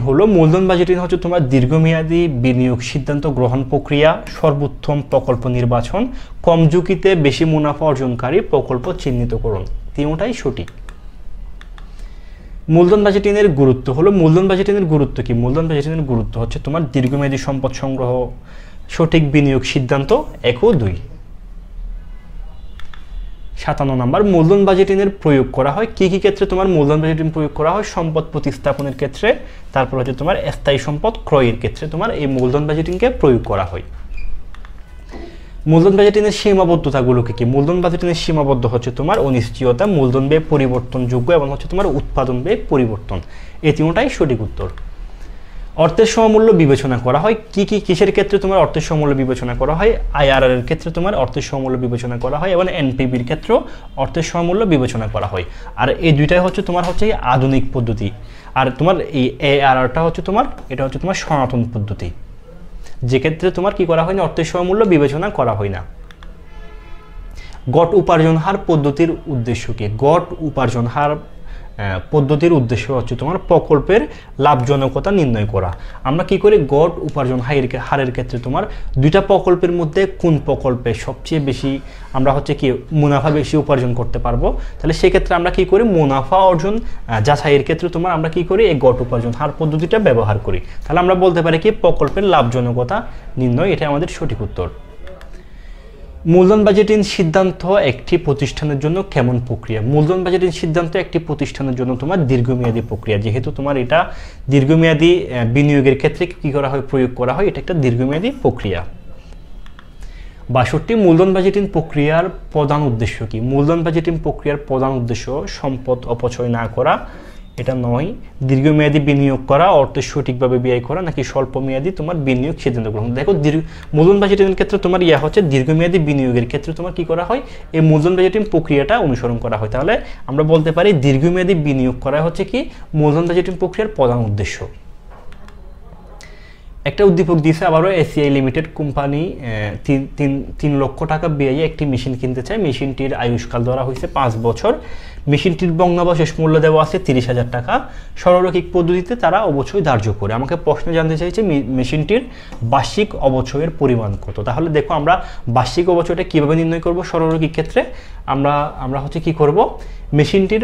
হচ্ছে তোমার দীর্ঘমেয়াদী বিনিয়োগ সিদ্ধান্ত গ্রহণ প্রক্রিয়া, সর্বোত্তম প্রকল্প নির্বাচন, কম ঝুঁকিতে বেশি মুনাফা অর্জনকারী প্রকল্প চিহ্নিতকরণ। তিনটাই সঠিক। মূলধন বাজেটিং এর গুরুত্ব হলো, মূলধন বাজেটিং এর গুরুত্ব কি? মূলধন বাজেটিং এর গুরুত্ব হচ্ছে তোমার দীর্ঘমেয়াদী সম্পদ সংগ্রহ, সঠিক বিনিয়োগ সিদ্ধান্ত, 1 ও 2। 57 নম্বর, মূলধন বাজেটিং এর প্রয়োগ করা হয় কি কি ক্ষেত্রে? তোমার মূলধন বাজেটিং প্রয়োগ করা হয় সম্পদ প্রতিস্থাপনের ক্ষেত্রে, তারপর হচ্ছে তোমার স্থায়ী সম্পদ ক্রয়ের ক্ষেত্রে তোমার এই মূলধন বাজেটিংকে প্রয়োগ করা হয়। মূলধন বাজেটিং এর সীমাবদ্ধতাগুলো কি? মূলধন বাজেটিং এর সীমাবদ্ধ হচ্ছে তোমার অনিশ্চয়তা, মূলধন ব্যয় পরিবর্তনযোগ্য এবং হচ্ছে তোমার উৎপাদন ব্যয় পরিবর্তন। এই তিনটাই সঠিক উত্তর। অর্থের সমমূল্য বিবেচনা করা হয় কি কি? কিসের ক্ষেত্রে তোমার অর্থের সমমূল্য বিবেচনা করা হয়? আইআরআর এর ক্ষেত্রে তোমার অর্থের সমমূল্য বিবেচনা করা হয় এবং এনপিবির ক্ষেত্রেও অর্থের সমমূল্য বিবেচনা করা হয়। আর এই দুইটাই হচ্ছে তোমার হচ্ছে আধুনিক পদ্ধতি, আর তোমার এই এআরআরটা হচ্ছে তোমার, এটা হচ্ছে তোমার সনাতন পদ্ধতি, যে ক্ষেত্রে তোমার কি করা হয় না, অর্থের সমমূল্য বিবেচনা করা হয় না। গড় উপার্জন হার পদ্ধতির উদ্দেশ্য কি? গড় উপার্জন হার পদ্ধতির উদ্দেশ্য হচ্ছে তোমার প্রকল্পের লাভজনকতা নির্ণয় করা। আমরা কি করি? গড় উপার্জন হারের ক্ষেত্রে তোমার দুইটা প্রকল্পের মধ্যে কোন প্রকল্পে সবচেয়ে বেশি আমরা হচ্ছে কি মুনাফা বেশি উপার্জন করতে পারবো, তাহলে সেক্ষেত্রে আমরা কি করি? মুনাফা অর্জন যাচাইয়ের ক্ষেত্রে তোমার আমরা কি করি? এই গড় উপার্জন হার পদ্ধতিটা ব্যবহার করি। তাহলে আমরা বলতে পারি কি প্রকল্পের লাভজনকতা নির্ণয়, এটা আমাদের সঠিক উত্তর। মূলধন বাজেটিং সিদ্ধান্ত একটি প্রতিষ্ঠানের জন্য কেমন প্রক্রিয়া? মূলধন বাজেটিং সিদ্ধান্ত একটি প্রতিষ্ঠানের জন্য তোমার দীর্ঘমেয়াদী প্রক্রিয়া, যেহেতু তোমার এটা দীর্ঘমেয়াদী বিনিয়োগের ক্ষেত্রে কি করা হয়? প্রয়োগ করা হয়, এটা একটা দীর্ঘমেয়াদী প্রক্রিয়া। 62, মূলধন বাজেটিং প্রক্রিয়ার প্রধান উদ্দেশ্য কি? মূলধন বাজেটিং প্রক্রিয়ার প্রধান উদ্দেশ্য সম্পদ অপচয় না করা, এটা নয়। দীর্ঘমেয়াদী বিনিয়োগ করা, অর্থের সঠিকভাবে ব্যয় করা, নাকি স্বল্প মেয়াদী তোমার বিনিয়োগ সিদ্ধান্ত গ্রহণ। দেখো মূলধন বাজেটিংয়ের ক্ষেত্রে তোমার হচ্ছে দীর্ঘমেয়াদী বিনিয়োগের ক্ষেত্রে তোমার কি করা হয়? এই মূলধন বাজেটিং প্রক্রিয়াটা অনুসরণ করা হয়। তাহলে আমরা বলতে পারি দীর্ঘমেয়াদী বিনিয়োগ করা হচ্ছে কি মূলধন বাজেটিং প্রক্রিয়ার প্রধান উদ্দেশ্য। একটা উদ্দীপক দিয়েছে আবারও, এসিআই লিমিটেড কোম্পানি 3 লক্ষ টাকা ব্যয়ে একটি মেশিন কিনতে চায়। মেশিনটির আয়ুষ্কাল ধরা হয়েছে 5 বছর। মেশিনটির ভগ্নাবশেষ মূল্য দেওয়া আছে 30,000 টাকা। সরলরৈখিক পদ্ধতিতে তারা অবচয় ধার্য করে। আমাকে প্রশ্ন জানতে চাইছে মেশিনটির বার্ষিক অবচয়ের পরিমাণ কত। তাহলে দেখো আমরা বার্ষিক অবচয়টা কীভাবে নির্ণয় করব? সরলরৈখিক ক্ষেত্রে আমরা হচ্ছে কি করব? মেশিনটির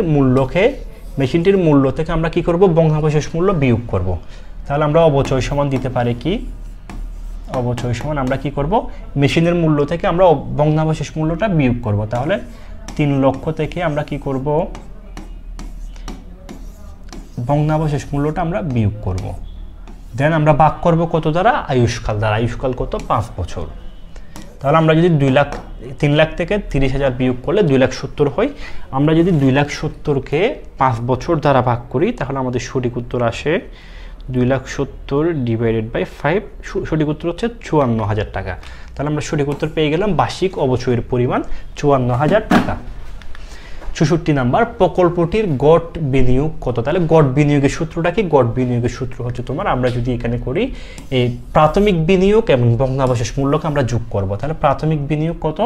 মূল্য থেকে আমরা কি করব? ভগ্নাবশেষ মূল্য বিয়োগ করব। তাহলে আমরা অবচয় সমান দিতে পারি কি? অবচয় সমান আমরা কি করব? মেশিনের মূল্য থেকে আমরা ভগ্নাবশেষ মূল্যটা বিয়োগ করব। তাহলে 3 লক্ষ থেকে আমরা কি করব? ভগ্নাবশেষ মূল্যটা আমরা বিয়োগ করব। দেন আমরা ভাগ করব কত দ্বারা? আয়ুষ্কাল দ্বারা। আয়ুষ্কাল কত? 5 বছর। তাহলে আমরা যদি 3 লাখ থেকে 30,000 বিয়োগ করলে 2,70,000 হয়। আমরা যদি 2,70,000কে 5 বছর দ্বারা ভাগ করি তাহলে আমাদের সঠিক উত্তর আসে 2,70,000 ডিভাইডেড বাই 5, সঠিক উত্তর হচ্ছে 54,000 টাকা। তাহলে আমরা সঠিক উত্তর পেয়ে গেলাম বার্ষিক অবচয়ের পরিমাণ 54,000 টাকা। 64 নাম্বার, প্রকল্পটির গড় বিনিয়োগ কত? তাহলে গড় বিনিয়োগের সূত্রটা কি? গড় বিনিয়োগের সূত্র হচ্ছে তোমার, আমরা যদি এখানে করি এই প্রাথমিক বিনিয়োগ এবং ভগ্নাবশেষ মূল্যকে আমরা যোগ করব। তাহলে প্রাথমিক বিনিয়োগ কত?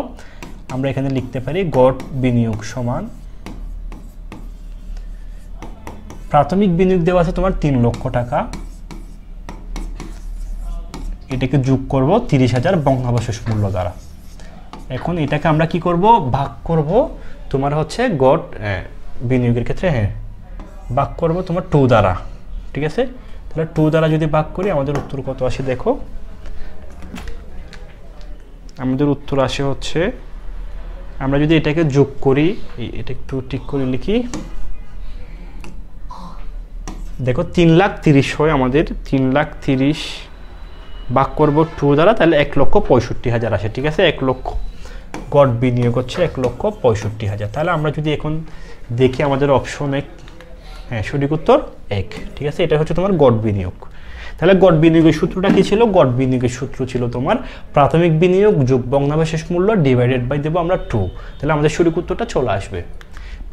আমরা এখানে লিখতে পারি গড় বিনিয়োগ সমান, প্রাথমিক বিনিয়োগ দেওয়া আছে তোমার 3 লক্ষ টাকা, এটাকে যোগ করব 30,000 ভগ্নাবশেষ মূল্য দ্বারা। এখন এটাকে আমরা কি করব? ভাগ করব তোমার হচ্ছে গড় বিনিয়োগের ক্ষেত্রে, ভাগ করব তোমার 2 দ্বারা। ঠিক আছে, তাহলে 2 দ্বারা যদি ভাগ করি আমাদের উত্তর কত আসে? দেখো আমাদের উত্তর আসে হচ্ছে, আমরা যদি এটাকে যোগ করি, এটা একটু ঠিক করে লিখি, দেখো 3,30,000 হয় আমাদের। 3,30,000 ভাগ করব 2 দ্বারা, তাহলে 1,65,000 আসে। ঠিক আছে, 1 লক্ষ গড় বিনিয়োগ হচ্ছে 1,65,000। তাহলে আমরা যদি এখন দেখি আমাদের অপশন 1, হ্যাঁ সঠিক উত্তর 1। ঠিক আছে, এটা হচ্ছে তোমার গড় বিনিয়োগ। তাহলে গড় বিনিয়োগের সূত্রটা কি ছিল? গড় বিনিয়োগের সূত্র ছিল তোমার প্রাথমিক বিনিয়োগ যোগ ভগ্নাংশের মূল্য ডিভাইডেড বাই দেবো আমরা 2। তাহলে আমাদের সঠিক উত্তরটা চলে আসবে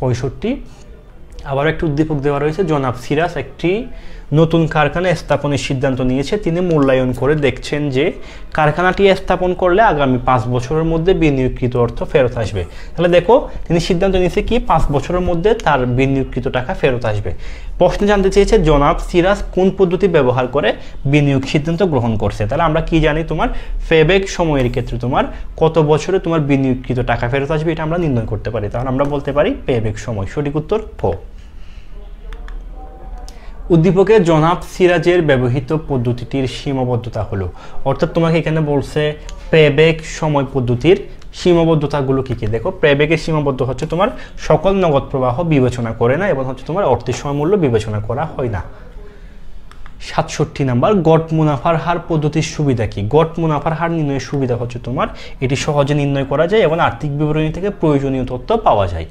65। আবার একটু উদ্দীপক দেওয়া রয়েছে, জনাব সিরাজ একটি নতুন কারখানা স্থাপনের সিদ্ধান্ত নিয়েছে। তিনি মূল্যায়ন করে দেখছেন যে কারখানাটি স্থাপন করলে আগামী 5 বছরের মধ্যে বিনিয়োগকৃত অর্থ ফেরত আসবে। তাহলে দেখো তিনি সিদ্ধান্ত নিয়েছে কি 5 বছরের মধ্যে তার বিনিয়োগকৃত টাকা ফেরত আসবে। প্রশ্নে জানতে চেয়েছে জনাব সিরাজ কোন পদ্ধতি ব্যবহার করে বিনিয়োগ সিদ্ধান্ত গ্রহণ করছে। তাহলে আমরা কি জানি, তোমার পেব্যাক সময়ের ক্ষেত্রে তোমার কত বছরে তোমার বিনিয়োগকৃত টাকা ফেরত আসবে এটা আমরা নির্ণয় করতে পারি। তাহলে আমরা বলতে পারি পেব্যাক সময়। সঠিক উত্তর ক। উদ্দীপকে জনাব সিরাজের ব্যবহৃত পদ্ধতিটির সীমাবদ্ধতা হলো, অর্থাৎ তোমাকে এখানে বলছে পেব্যাক সময় পদ্ধতির সীমাবদ্ধতাগুলো কি কি। দেখো পেব্যাকের সীমাবদ্ধ হচ্ছে তোমার সকল নগদ প্রবাহ বিবেচনা করে না এবং হচ্ছে তোমার অর্থের সময়মূল্য বিবেচনা করা হয় না। 67 নাম্বার, গড় মুনাফার হার পদ্ধতির সুবিধা কি? গড় মুনাফার হার নির্ণয়ের সুবিধা হচ্ছে তোমার এটি সহজে নির্ণয় করা যায় এবং আর্থিক বিবরণী থেকে প্রয়োজনীয় তথ্য পাওয়া যায়।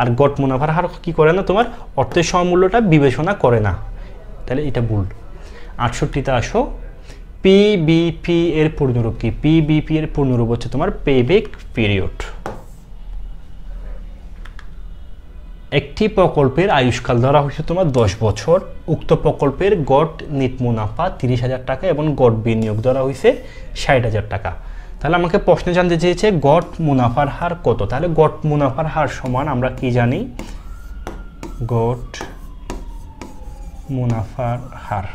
আর গড় মুনাফার হার কি করে না, তোমার অর্থের সময়মূল্যটা বিবেচনা করে না। তাহলে এটা ভুল। 68তে আসো, পিবিপি এর পূর্ণরূপ কি? পিবিপি এর পূর্ণরূপ হচ্ছে তোমার পেব্যাক পিরিয়ড। একটি প্রকল্পের আয়ুষ্কাল ধরা হয়েছে তোমার 10 বছর। উক্ত প্রকল্পের গড় নিট মুনাফা 30,000 টাকা এবং গড় বিনিয়োগ ধরা হয়েছে 60,000 টাকা। তাহলে আমাকে প্রশ্নে জানতে চেয়েছে গড় মুনাফার হার কত। তাহলে গড় মুনাফার হার সমান আমরা কি জানি, গড় মুনাফার হার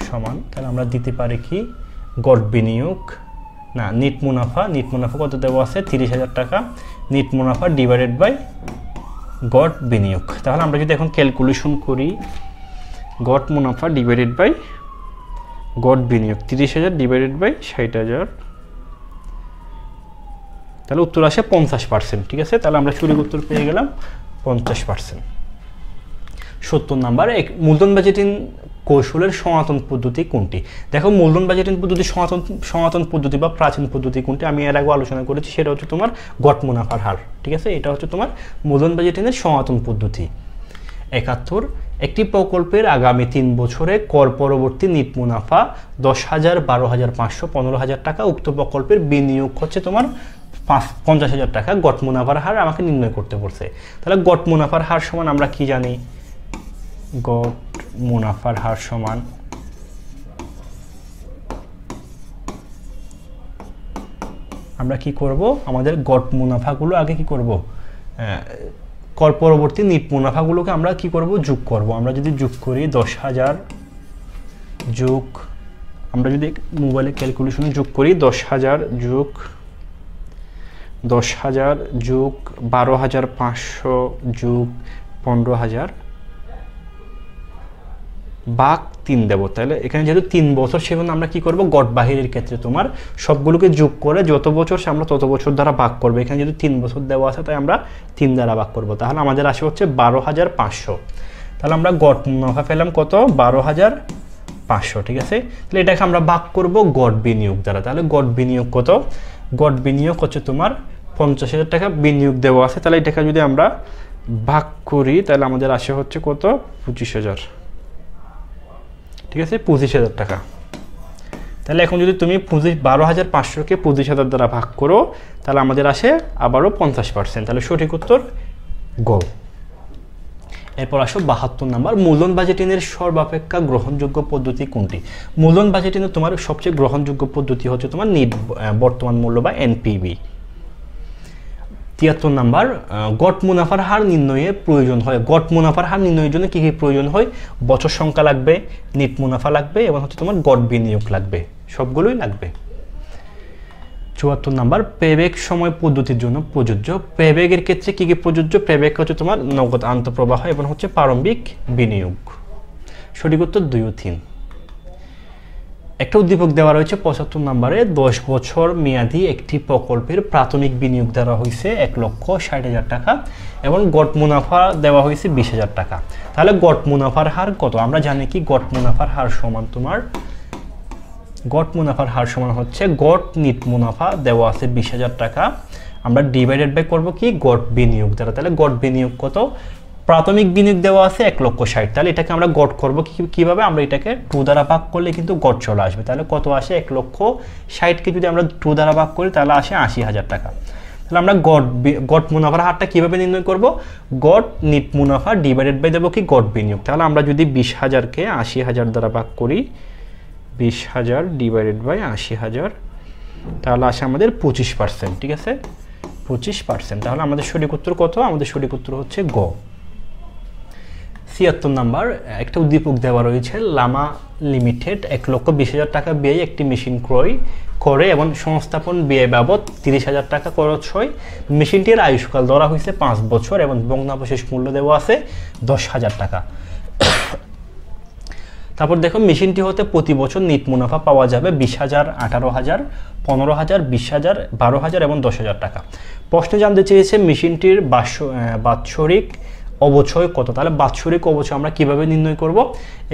সমান, তাহলে আমরা দিতে পারি কি গড় বিনিয়োগ না নিট মুনাফা। নিট মুনাফা কত দেওয়া আছে? 30,000 টাকা। নিট মুনাফা ডিভাইডেড বাই গড় বিনিয়োগ। তাহলে আমরা যদি এখন ক্যালকুলেশন করি, গড় মুনাফা ডিভাইডেড বাই গড় বিনিয়োগ 30,000 ডিভাইডেড বাই 60,000, তাহলে উত্তর আসে 50%। ঠিক আছে, তাহলে আমরা সঠিক উত্তর পেয়ে গেলাম 50%। 70 নাম্বার, মূলধন বাজেটিং কৌশলের সনাতন পদ্ধতি কোনটি? দেখো মূলধন বাজেটিং পদ্ধতি সনাতন পদ্ধতি বা প্রাচীন পদ্ধতি কোনটি আমি এর আগে আলোচনা করেছি, সেটা হচ্ছে তোমার গড় মুনাফার হার। ঠিক আছে, এটা হচ্ছে তোমার মূলধন বাজেটিংয়ের সনাতন পদ্ধতি। 71, একটি প্রকল্পের আগামী 3 বছরে কর পরবর্তী নিট মুনাফা 10,000, 12,500, 15,000 টাকা। উক্ত প্রকল্পের বিনিয়োগ হচ্ছে তোমার 50,000 টাকা। গড় মুনাফার হার আমাকে নির্ণয় করতে বলছে। তাহলে গড় মুনাফার হার সমান আমরা কি জানি, গড় মুনাফার হার সমান আমরা কি করব, আমাদের গড় মুনাফাগুলো আগে কি করব, কর পরবর্তী নিট মুনাফাগুলোকে আমরা কি করব, যোগ করব। আমরা যদি যোগ করি 10,000 যোগ, আমরা যদি মোবাইলে ক্যালকুলেশনে যোগ করি 10,000 যোগ 10,000 যোগ 12,500 যোগ 15,000 ভাগ 3 দেবো। তাহলে এখানে যেহেতু 3 বছর, সেজন্য আমরা কি করব, গড় বাহিরের ক্ষেত্রে তোমার সবগুলোকে যোগ করে যত বছর আমরা তত বছর দ্বারা ভাগ করবো। এখানে যেহেতু 3 বছর দেওয়া আছে তাই আমরা 3 দ্বারা ভাগ করব। তাহলে আমাদের আসে হচ্ছে 12,500। তাহলে আমরা গড় মুনাফা পেলাম কত, 12,500। ঠিক আছে, তাহলে এটাকে আমরা ভাগ করব গড় বিনিয়োগ দ্বারা। তাহলে গড় বিনিয়োগ কত, গড় বিনিয়োগ হচ্ছে তোমার 50,000 টাকা বিনিয়োগ দেওয়া আছে। তাহলে এটাকে যদি আমরা ভাগ করি তাহলে আমাদের আসে হচ্ছে কত, 25,000। ঠিক আছে, 25,000 টাকা। তাহলে এখন যদি তুমি 12,500কে 25,000 দ্বারা ভাগ করো তাহলে আমাদের আসে আবারও 50%। তাহলে সঠিক উত্তর গ। এরপর আসো 72 নাম্বার, মূলধন বাজেটিংয়ের সর্বাপেক্ষা গ্রহণযোগ্য পদ্ধতি কোনটি? মূলধন বাজেটিংয়ে তোমার সবচেয়ে গ্রহণযোগ্য পদ্ধতি হচ্ছে তোমার নিট বর্তমান মূল্য বা এনপিভি। 73 নাম্বার, গড় মুনাফার হার নির্ণয়ে প্রয়োজন হয়। গড় মুনাফার হার নির্ণয়ের জন্য কী কী প্রয়োজন হয়? বছর সংখ্যা লাগবে, নিট মুনাফা লাগবে এবং হচ্ছে তোমার গড় বিনিয়োগ লাগবে, সবগুলোই লাগবে। 74 নাম্বার, পেব্যাক সময় পদ্ধতির জন্য প্রযোজ্য। পেব্যাকের ক্ষেত্রে কী কী প্রযোজ্য? পেব্যাক হচ্ছে তোমার নগদ আন্তঃপ্রবাহ এবং হচ্ছে প্রারম্ভিক বিনিয়োগ। সঠিক উত্তর 2 ও 3। একটা উদ্দীপক দেওয়া রয়েছে 75 নম্বরে, 10 বছর মেয়াদি একটি প্রকল্পের প্রাথমিক বিনিয়োগ দেওয়া হয়েছে 1,60,000 টাকা এবং গড় মুনাফা দেওয়া হয়েছে 20,000 টাকা। তাহলে গড় মুনাফার হার কত? আমরা জানি কি গড় মুনাফার হার সমান তোমার গড় মুনাফার হার সমান হচ্ছে গড় নিট মুনাফা দেওয়া আছে 20,000 টাকা, আমরা ডিভাইডেড বাই করব কি গড় বিনিয়োগ দ্বারা। তাহলে গড় বিনিয়োগ কত? প্রাথমিক বিনিয়োগ দেওয়া আছে 1,60,000, তাহলে এটাকে আমরা গড় করব কিভাবে? আমরা এটাকে 2 দ্বারা ভাগ করলে কিন্তু গড় চলে আসবে। তাহলে কত আসে? 1,60,000 কে যদি আমরা 2 দ্বারা ভাগ করি তাহলে আসে 80,000 টাকা। তাহলে আমরা গড় মুনাফার হারটা কিভাবে নির্ণয় করব? গড় নিট মুনাফা ডিভাইডেড বাই দেবো কি গড় বিনিয়োগ। তাহলে আমরা যদি 20,000 কে 80,000 দ্বারা ভাগ করি, 20,000 ডিভাইডেড বাই 80,000, তাহলে আসে আমাদের 25%। ঠিক আছে, 25%। তাহলে আমাদের সঠিক উত্তর কত? আমাদের সঠিক উত্তর হচ্ছে গ। 76 নাম্বার, একটা উদ্দীপক দেওয়া রয়েছে, লামা লিমিটেড 1,20,000 টাকা ব্যয়ে একটি মেশিন ক্রয় করে এবং সংস্থাপন ব্যয় বাবদ 30,000 টাকা খরচ হয়। মেশিনটির আয়ুষ্কাল ধরা হয়েছে 5 বছর এবং ভগ্নাবশেষ মূল্য দেওয়া আছে 10,000 টাকা। তারপর দেখো মেশিনটি হতে প্রতি বছর নিট মুনাফা পাওয়া যাবে 20,000, 18,000, 15,000, 20,000, 12,000 এবং 10,000 টাকা। প্রশ্নে জানতে চেয়েছে মেশিনটির বাৎসরিক অবচয় কত। তাহলে বাৎসরিক অবচয় আমরা কিভাবে নির্ণয় করব?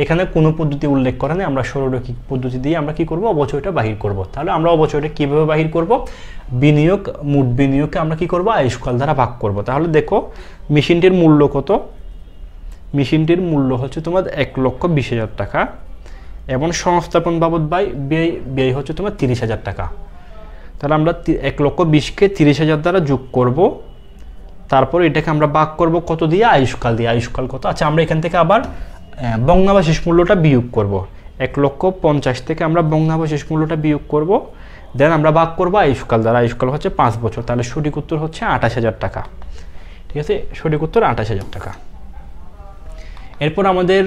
এখানে কোনো পদ্ধতি উল্লেখ করা নেই, আমরা সরলরৈখিক পদ্ধতি দিয়ে আমরা কি করব? অবচয়টা বাহির করব। তাহলে আমরা অবচয়টা কিভাবে বাহির করব? বিনিয়োগ, মোট বিনিয়োগকে আমরা কি করব? আয়ুষ্কাল দ্বারা ভাগ করব। তাহলে দেখো মেশিনটির মূল্য কত? মেশিনটির মূল্য হচ্ছে তোমার 1,20,000 টাকা এবং সংস্থাপন বাবদ ব্যয় হচ্ছে তোমার 30,000 টাকা। তাহলে আমরা 1,20,000-কে 30,000 দ্বারা যোগ করব, তারপর এটাকে আমরা ভাগ করব কত দিয়ে? আয়ুষ্কাল দিয়ে। আয়ুষ্কাল কত? আচ্ছা, আমরা এখান থেকে আবার ভগ্নাবশেষ মূল্যটা বিয়োগ করব। 1,50,000 থেকে আমরা ভগ্নাবশেষ মূল্যটা বিয়োগ করব, দেন আমরা ভাগ করব আয়ুষ্কাল দ্বারা। আয়ুষ্কাল হচ্ছে 5 বছর। তাহলে সঠিক উত্তর হচ্ছে 28,000 টাকা। ঠিক আছে, সঠিক উত্তর 28,000 টাকা। এরপর আমাদের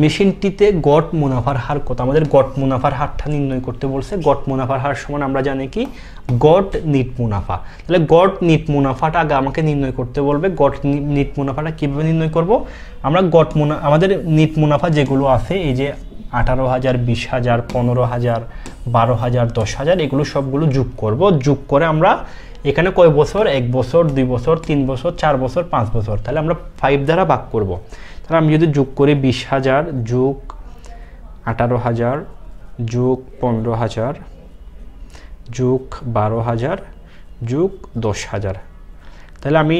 মেশিনটিতে গড় মুনাফার হার কত? আমাদের গড় মুনাফার হারটা নির্ণয় করতে বলছে। গড় মুনাফার হার সমান আমরা জানি কি গড় নিট মুনাফা। তাহলে গড় নিট মুনাফাটা আগে আমাকে নির্ণয় করতে বলবে। গড় নিট মুনাফাটা কীভাবে নির্ণয় করব? আমরা আমাদের নিট মুনাফা যেগুলো আছে, এই যে 18,000, 20,000, 15,000, 12,000, 10,000, এগুলো সবগুলো যোগ করব। যোগ করে আমরা এখানে কয় বছর? 1 বছর, 2 বছর, 3 বছর, 4 বছর, 5 বছর। তাহলে আমরা 5 দ্বারা ভাগ করব। তাহলে আমি যদি যোগ করি 20,000 যোগ 18,000 যোগ 15,000 যোগ 12,000 যোগ 10,000, তাহলে আমি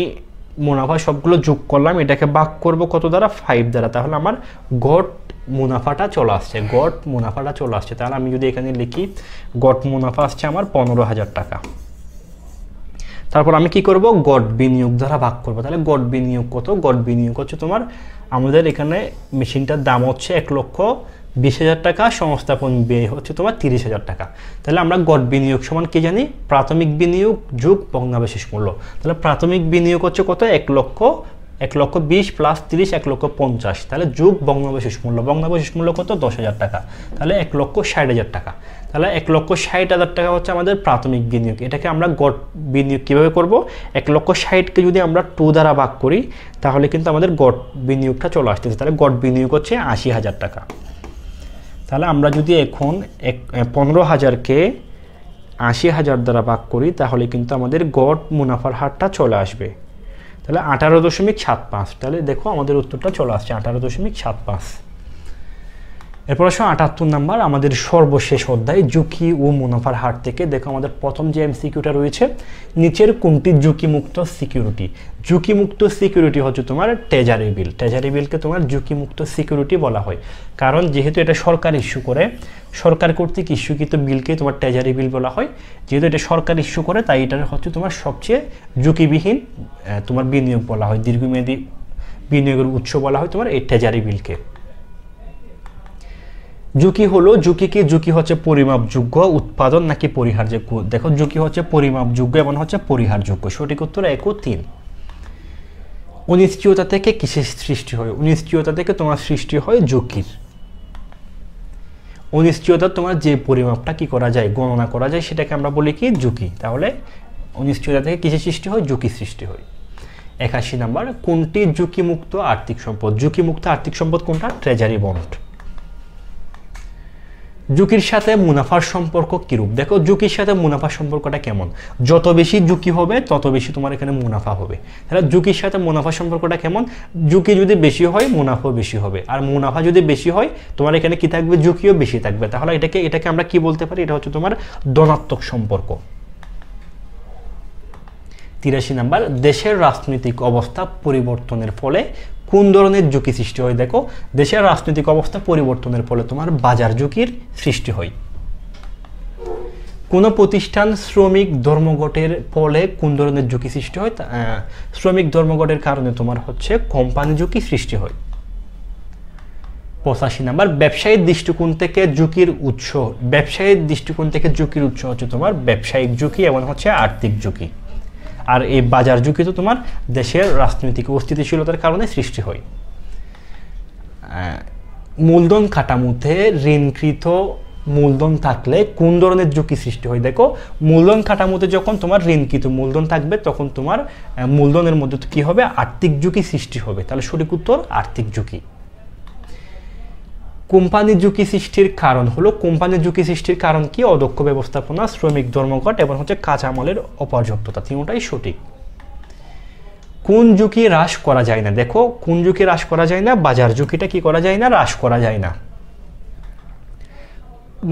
মুনাফা সবগুলো যোগ করলাম, এটাকে ভাগ করব কত দ্বারা? 5 দ্বারা। তাহলে আমার গড় মুনাফাটা চলে আসছে। গড় মুনাফাটা চলে আসছে। তাহলে আমি যদি এখানে লিখি গড় মুনাফা আসছে আমার 15,000 টাকা। তারপর আমি কি করব? গড় বিনিয়োগ দ্বারা ভাগ করব। তাহলে গড় বিনিয়োগ কত? গড় বিনিয়োগ হচ্ছে তোমার, আমাদের এখানে মেশিনটার দাম হচ্ছে 1,20,000 টাকা, সংস্থাপন ব্যয় হচ্ছে তোমার 30,000 টাকা। তাহলে আমরা গড় বিনিয়োগ সমান কি জানি? প্রাথমিক বিনিয়োগ যোগ ভগ্নাবশেষ মূল্য। তাহলে প্রাথমিক বিনিয়োগ হচ্ছে কত? 1,20 প্লাস 30, 1,50,000, তাহলে যোগ ভগ্নাবশেষ মূল্য। ভগ্নাবশেষ মূল্য কত? 10,000 টাকা। তাহলে 1,60,000 টাকা। তাহলে 1,60,000 টাকা হচ্ছে আমাদের প্রাথমিক বিনিয়োগ। এটাকে আমরা গড় বিনিয়োগ কীভাবে করব? 1,60,000-কে যদি আমরা 2 দ্বারা ভাগ করি তাহলে কিন্তু আমাদের গড় বিনিয়োগটা চলে আসতেছে। তাহলে গড় বিনিয়োগ হচ্ছে 80,000 টাকা। তাহলে আমরা যদি এখন 15,000-কে 80,000 দ্বারা ভাগ করি তাহলে কিন্তু আমাদের গড় মুনাফার হারটা চলে আসবে। তাহলে 18.75। তাহলে দেখো আমাদের উত্তরটা চলে আসছে 18.75। এরপর আসো 78 নাম্বার, আমাদের সর্বশেষ অধ্যায় ঝুঁকি ও মুনাফার হার থেকে। দেখো আমাদের প্রথম যে এমসিকিউটা রয়েছে, নিচের কোনটি ঝুঁকিমুক্ত সিকিউরিটি? ঝুঁকিমুক্ত সিকিউরিটি হচ্ছে তোমার ট্রেজারি বিল। ট্রেজারি বিলকে তোমার ঝুঁকিমুক্ত সিকিউরিটি বলা হয়, কারণ যেহেতু এটা সরকার ইস্যু করে, সরকার কর্তৃক ইস্যুকৃত বিলকে তোমার ট্রেজারি বিল বলা হয়। যেহেতু এটা সরকার ইস্যু করে তাই এটা হচ্ছে তোমার সবচেয়ে ঝুঁকিবিহীন তোমার বিনিয়োগ বলা হয়, দীর্ঘমেয়াদী বিনিয়োগের উৎস বলা হয় তোমার এই ট্রেজারি বিলকে। ঝুঁকি হলো, ঝুঁকি হচ্ছে পরিমাপযোগ্য উৎপাদন নাকি পরিহারযোগ্য? দেখো ঝুঁকি হচ্ছে পরিমাপযোগ্য এবং হচ্ছে পরিহারযোগ্য। সঠিক উত্তর 1 ও 3। অনিশ্চয়তা থেকে কিসের সৃষ্টি হয়? অনিশ্চয়তা থেকে তোমার সৃষ্টি হয় ঝুঁকির। অনিশ্চয়তা তোমার যে পরিমাপটা কি করা যায়, গণনা করা যায়, সেটাকে আমরা বলি কি? ঝুঁকি। তাহলে অনিশ্চয়তা থেকে কিসের সৃষ্টি হয়? ঝুঁকি সৃষ্টি হয়। 81 নাম্বার, কোনটি ঝুঁকিমুক্ত আর্থিক সম্পদ? ঝুঁকিমুক্ত আর্থিক সম্পদ কোনটা? Treasury bond. ঝুঁকির সাথে মুনাফার সম্পর্ক কিরূপ? দেখো ঝুঁকির সাথে মুনাফার সম্পর্কটা কেমন, যত বেশি ঝুঁকি হবে তত বেশি তোমার এখানে মুনাফা হবে। তাহলে ঝুঁকির সাথে মুনাফার সম্পর্কটা কেমন, ঝুঁকি যদি বেশি হয় মুনাফাও বেশি হবে, আর মুনাফা যদি বেশি হয় তোমার এখানে কি থাকবে, ঝুঁকিও বেশি থাকবে। তাহলে এটাকে আমরা কি বলতে পারি, এটা হচ্ছে তোমার ধনাত্মক সম্পর্ক। 83 নাম্বার, দেশের রাজনৈতিক অবস্থা পরিবর্তনের ফলে কোন ধরনের ঝুঁকি সৃষ্টি হয়? দেখো দেশের রাজনৈতিক অবস্থা পরিবর্তনের ফলে তোমার বাজার ঝুঁকির সৃষ্টি হয়। কোন প্রতিষ্ঠান শ্রমিক ধর্মঘটের ফলে কোন ধরনের ঝুঁকি সৃষ্টি হয়? শ্রমিক ধর্মঘটের কারণে তোমার হচ্ছে কোম্পানি ঝুঁকি সৃষ্টি হয়। 85 নাম্বার, ব্যবসায়িক দৃষ্টিকোণ থেকে ঝুঁকির উৎস। ব্যবসায়িক দৃষ্টিকোণ থেকে ঝুঁকির উৎস হচ্ছে তোমার ব্যবসায়িক ঝুঁকি এবং হচ্ছে আর্থিক ঝুঁকি। আর এই বাজার ঝুঁকি তো তোমার দেশের রাজনৈতিক অস্থিতিশীলতার কারণে সৃষ্টি হয়। মূলধন কাঠামোতে ঋণকৃত মূলধন থাকলে কোন ধরনের ঝুঁকি সৃষ্টি হয়? দেখো মূলধন কাঠামোতে যখন তোমার ঋণকৃত মূলধন থাকবে তখন তোমার মূলধনের মধ্যে কি হবে, আর্থিক ঝুঁকি সৃষ্টি হবে। তাহলে সঠিক উত্তর আর্থিক ঝুঁকি। কোম্পানি ঝুঁকি সৃষ্টির কারণ হলো, কোম্পানির ঝুঁকি সৃষ্টির কারণ কি? অদক্ষ ব্যবস্থাপনা, শ্রমিক ধর্মঘট এবং হচ্ছে কাঁচামালের অপর্যাপ্ততা। তিনটাই সঠিক। কোন ঝুঁকি হ্রাস করা যায় না? দেখো কোন ঝুঁকি হ্রাস করা যায় না, বাজার ঝুঁকিটা কি করা যায় না, হ্রাস করা যায় না।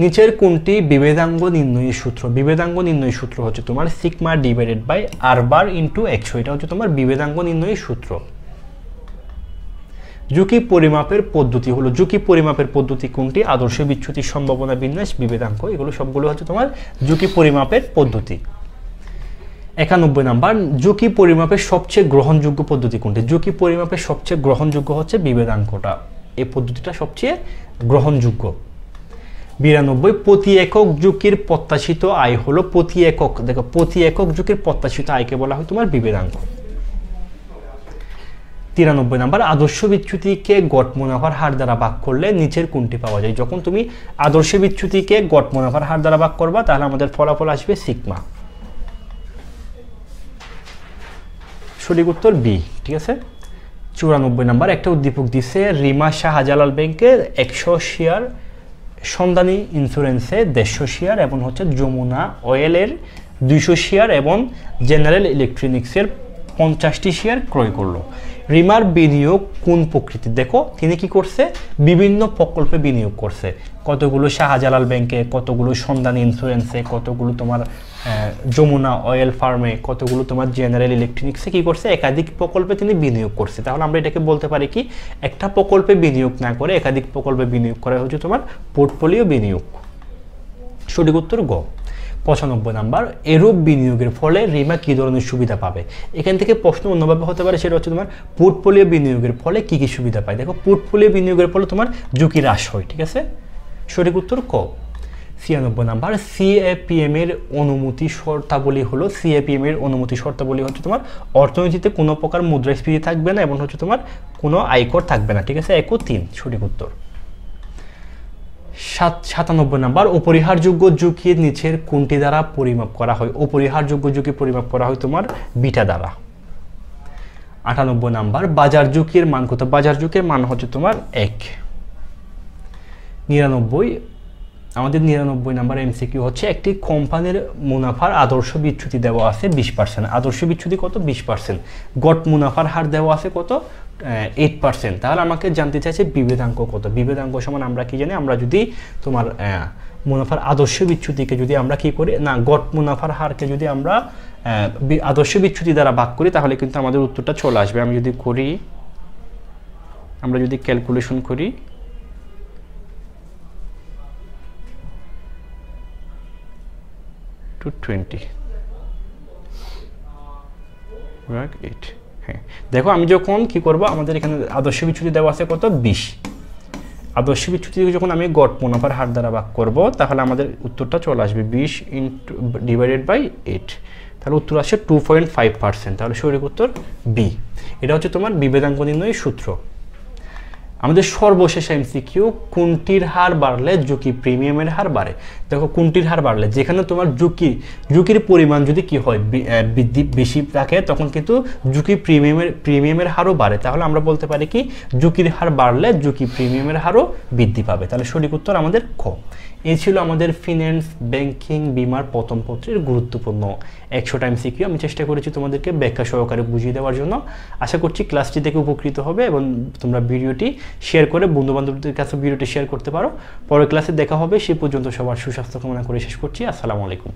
নিচের কোনটি বিভেদাঙ্গ নির্ণয়ের সূত্র? বিভেদাঙ্গ নির্ণয়ের সূত্র হচ্ছে তোমার sigma divided by R bar into x. এটা হচ্ছে তোমার বিভেদাঙ্গ নির্ণয়ের সূত্র। ঝুঁকি পরিমাপের পদ্ধতি হলো, ঝুঁকি পরিমাপের পদ্ধতি কোনটি? আদর্শ বিচ্যুতি, সম্ভাবনা বিন্যাস, বিভেদাঙ্ক। এগুলো সবগুলো হচ্ছে তোমার ঝুঁকি পরিমাপের পদ্ধতি। 91 নাম্বার, ঝুঁকি পরিমাপের সবচেয়ে গ্রহণযোগ্য পদ্ধতি কোনটি? ঝুঁকি পরিমাপের সবচেয়ে গ্রহণযোগ্য হচ্ছে বিভেদাঙ্কটা, এই পদ্ধতিটা সবচেয়ে গ্রহণযোগ্য। 92, প্রতি একক ঝুঁকির প্রত্যাশিত আয় হলো, প্রতি একক, দেখো প্রতি একক ঝুঁকির প্রত্যাশিত আয়কে বলা হয় তোমার বিভেদাঙ্ক। 93 নাম্বার, আদর্শ বিচ্যুতিকে গড় মুনাফার হার দ্বারা ভাগ করলে নিচের কোনটি পাওয়া যায়? যখন তুমি আদর্শ বিচ্যুতিকে গড় মুনাফার হার দ্বারা ভাগ করবা তাহলে আমাদের ফলাফল আসবে সিগমা। সঠিক উত্তর বি। ঠিক আছে। 94 নাম্বার, একটা উদ্দীপক দিচ্ছে রিমা শাহজালাল ব্যাংকের 100 শেয়ার, সন্ধানী ইন্স্যুরেন্সে 150 শেয়ার এবং হচ্ছে যমুনা অয়েলের 200 শেয়ার এবং জেনারেল ইলেকট্রনিক্সের 50টি শেয়ার ক্রয় করলো। রিমার বিনিয়োগ কোন প্রকৃতির? দেখো তিনি কি করছে, বিভিন্ন প্রকল্পে বিনিয়োগ করছে। কতগুলো শাহজালাল ব্যাংকে, কতগুলো সন্ধানী ইন্স্যুরেন্সে, কতগুলো তোমার যমুনা অয়েল ফার্মে, কতগুলো তোমার জেনারেল ইলেকট্রনিক্সে কি করছে, একাধিক প্রকল্পে তিনি বিনিয়োগ করছে। তাহলে আমরা এটাকে বলতে পারি কি, একটা প্রকল্পে বিনিয়োগ না করে একাধিক প্রকল্পে বিনিয়োগ করা হচ্ছে তোমার পোর্টফোলিও বিনিয়োগ। সঠিক উত্তর গ। 95 নাম্বার, এরূপ বিনিয়োগের ফলে রিমা কি ধরনের সুবিধা পাবে? এখান থেকে প্রশ্ন অন্যভাবে হতে পারে, সেটা হচ্ছে তোমার পোর্টফোলিও বিনিয়োগের ফলে কি কি সুবিধা পায়। দেখো পোর্টফোলিও বিনিয়োগের ফলে তোমার ঝুঁকি হ্রাস হয়। ঠিক আছে, সঠিক উত্তর ক। 96 নাম্বার, সিএপিএম এর অনুমতি শর্তাবলী হলো, সিএপিএম এর অনুমতি শর্তাবলী হচ্ছে তোমার অর্থনীতিতে কোনো প্রকার মুদ্রাস্ফীতি থাকবে না এবং হচ্ছে তোমার কোনো আয়কর থাকবে না। ঠিক আছে, 1 ও 3 সঠিক উত্তর। 97 নাম্বার, অপরিহারযোগ্য ঝুঁকি নিচের কোনটি দ্বারা পরিমাপ করা হয়? অপরিহারযোগ্য ঝুঁকি পরিমাপ করা হয় তোমার বিটা দ্বারা। 98 নাম্বার, বাজার ঝুঁকির মান কত? বাজার ঝুঁকির মান হচ্ছে তোমার 1। 99, আমাদের 99 নাম্বার এমসিকিউ হচ্ছে একটি কোম্পানির মুনাফার আদর্শ বিচ্যুতি দেওয়া আছে 20%। আদর্শ বিচ্যুতি কত? 20%। গড় মুনাফার হার দেওয়া আছে কত? 8%। তাহলে আমাকে জানতে চাইছে বিভেদাঙ্ক কত? বিভেদাঙ্ক সমান আমরা কি জানি, আমরা যদি তোমার মুনাফার আদর্শ বিচ্যুতিকে যদি আমরা কি করি না, গড় মুনাফার হারকে যদি আমরা আদর্শ বিচ্যুতি দ্বারা ভাগ করি তাহলে কিন্তু আমাদের উত্তরটা চলে আসবে। আমি যদি করি, আমরা যদি ক্যালকুলেশন করি, to 20 ভাগ 8। হ্যাঁ দেখো আমি যখন কি করব, আমাদের এখানে আদর্শ বিচ্যুতি দেওয়া আছে কত? 20। আদর্শ বিচ্যুতি যখন আমি গড় মুনাফার হার দ্বারা ভাগ করব তাহলে আমাদের উত্তরটা চলে আসবে 20 ডিভাইডেড বাই 8। তাহলে উত্তর আসে 2.5%। তাহলে সঠিক উত্তর বি। এটা হচ্ছে তোমার বিভেদাঙ্ক নির্ণয়ের সূত্র। আমাদের সর্বশেষ এমসিকিউ, কোনটির হার বাড়লে ঝুঁকি প্রিমিয়ামের হার বাড়ে। দেখো কোনটির হার বাড়লে, যেখানে তোমার ঝুঁকির পরিমাণ যদি কি হয় বৃদ্ধি বেশি থাকে তখন কিন্তু ঝুঁকি প্রিমিয়ামের হারও বাড়ে। তাহলে আমরা বলতে পারি কি ঝুঁকির হার বাড়লে ঝুঁকি প্রিমিয়ামের হারও বৃদ্ধি পাবে। তাহলে সঠিক উত্তর আমাদের খ। এই ছিল আমাদের ফিন্যান্স, ব্যাংকিং, বিমার প্রথম পত্রের গুরুত্বপূর্ণ 100টা এমসিকিউ। আমি চেষ্টা করেছি তোমাদেরকে ব্যাখ্যা সহকারে বুঝিয়ে দেওয়ার জন্য। আশা করছি ক্লাসটি থেকে উপকৃত হবে এবং তোমরা ভিডিওটি শেয়ার করে বন্ধুবান্ধবদের কাছে ভিডিওটি শেয়ার করতে পারো। পরের ক্লাসে দেখা হবে, সে পর্যন্ত সবার সুস্বাস্থ্য কামনা করে শেষ করছি। আসসালামু আলাইকুম।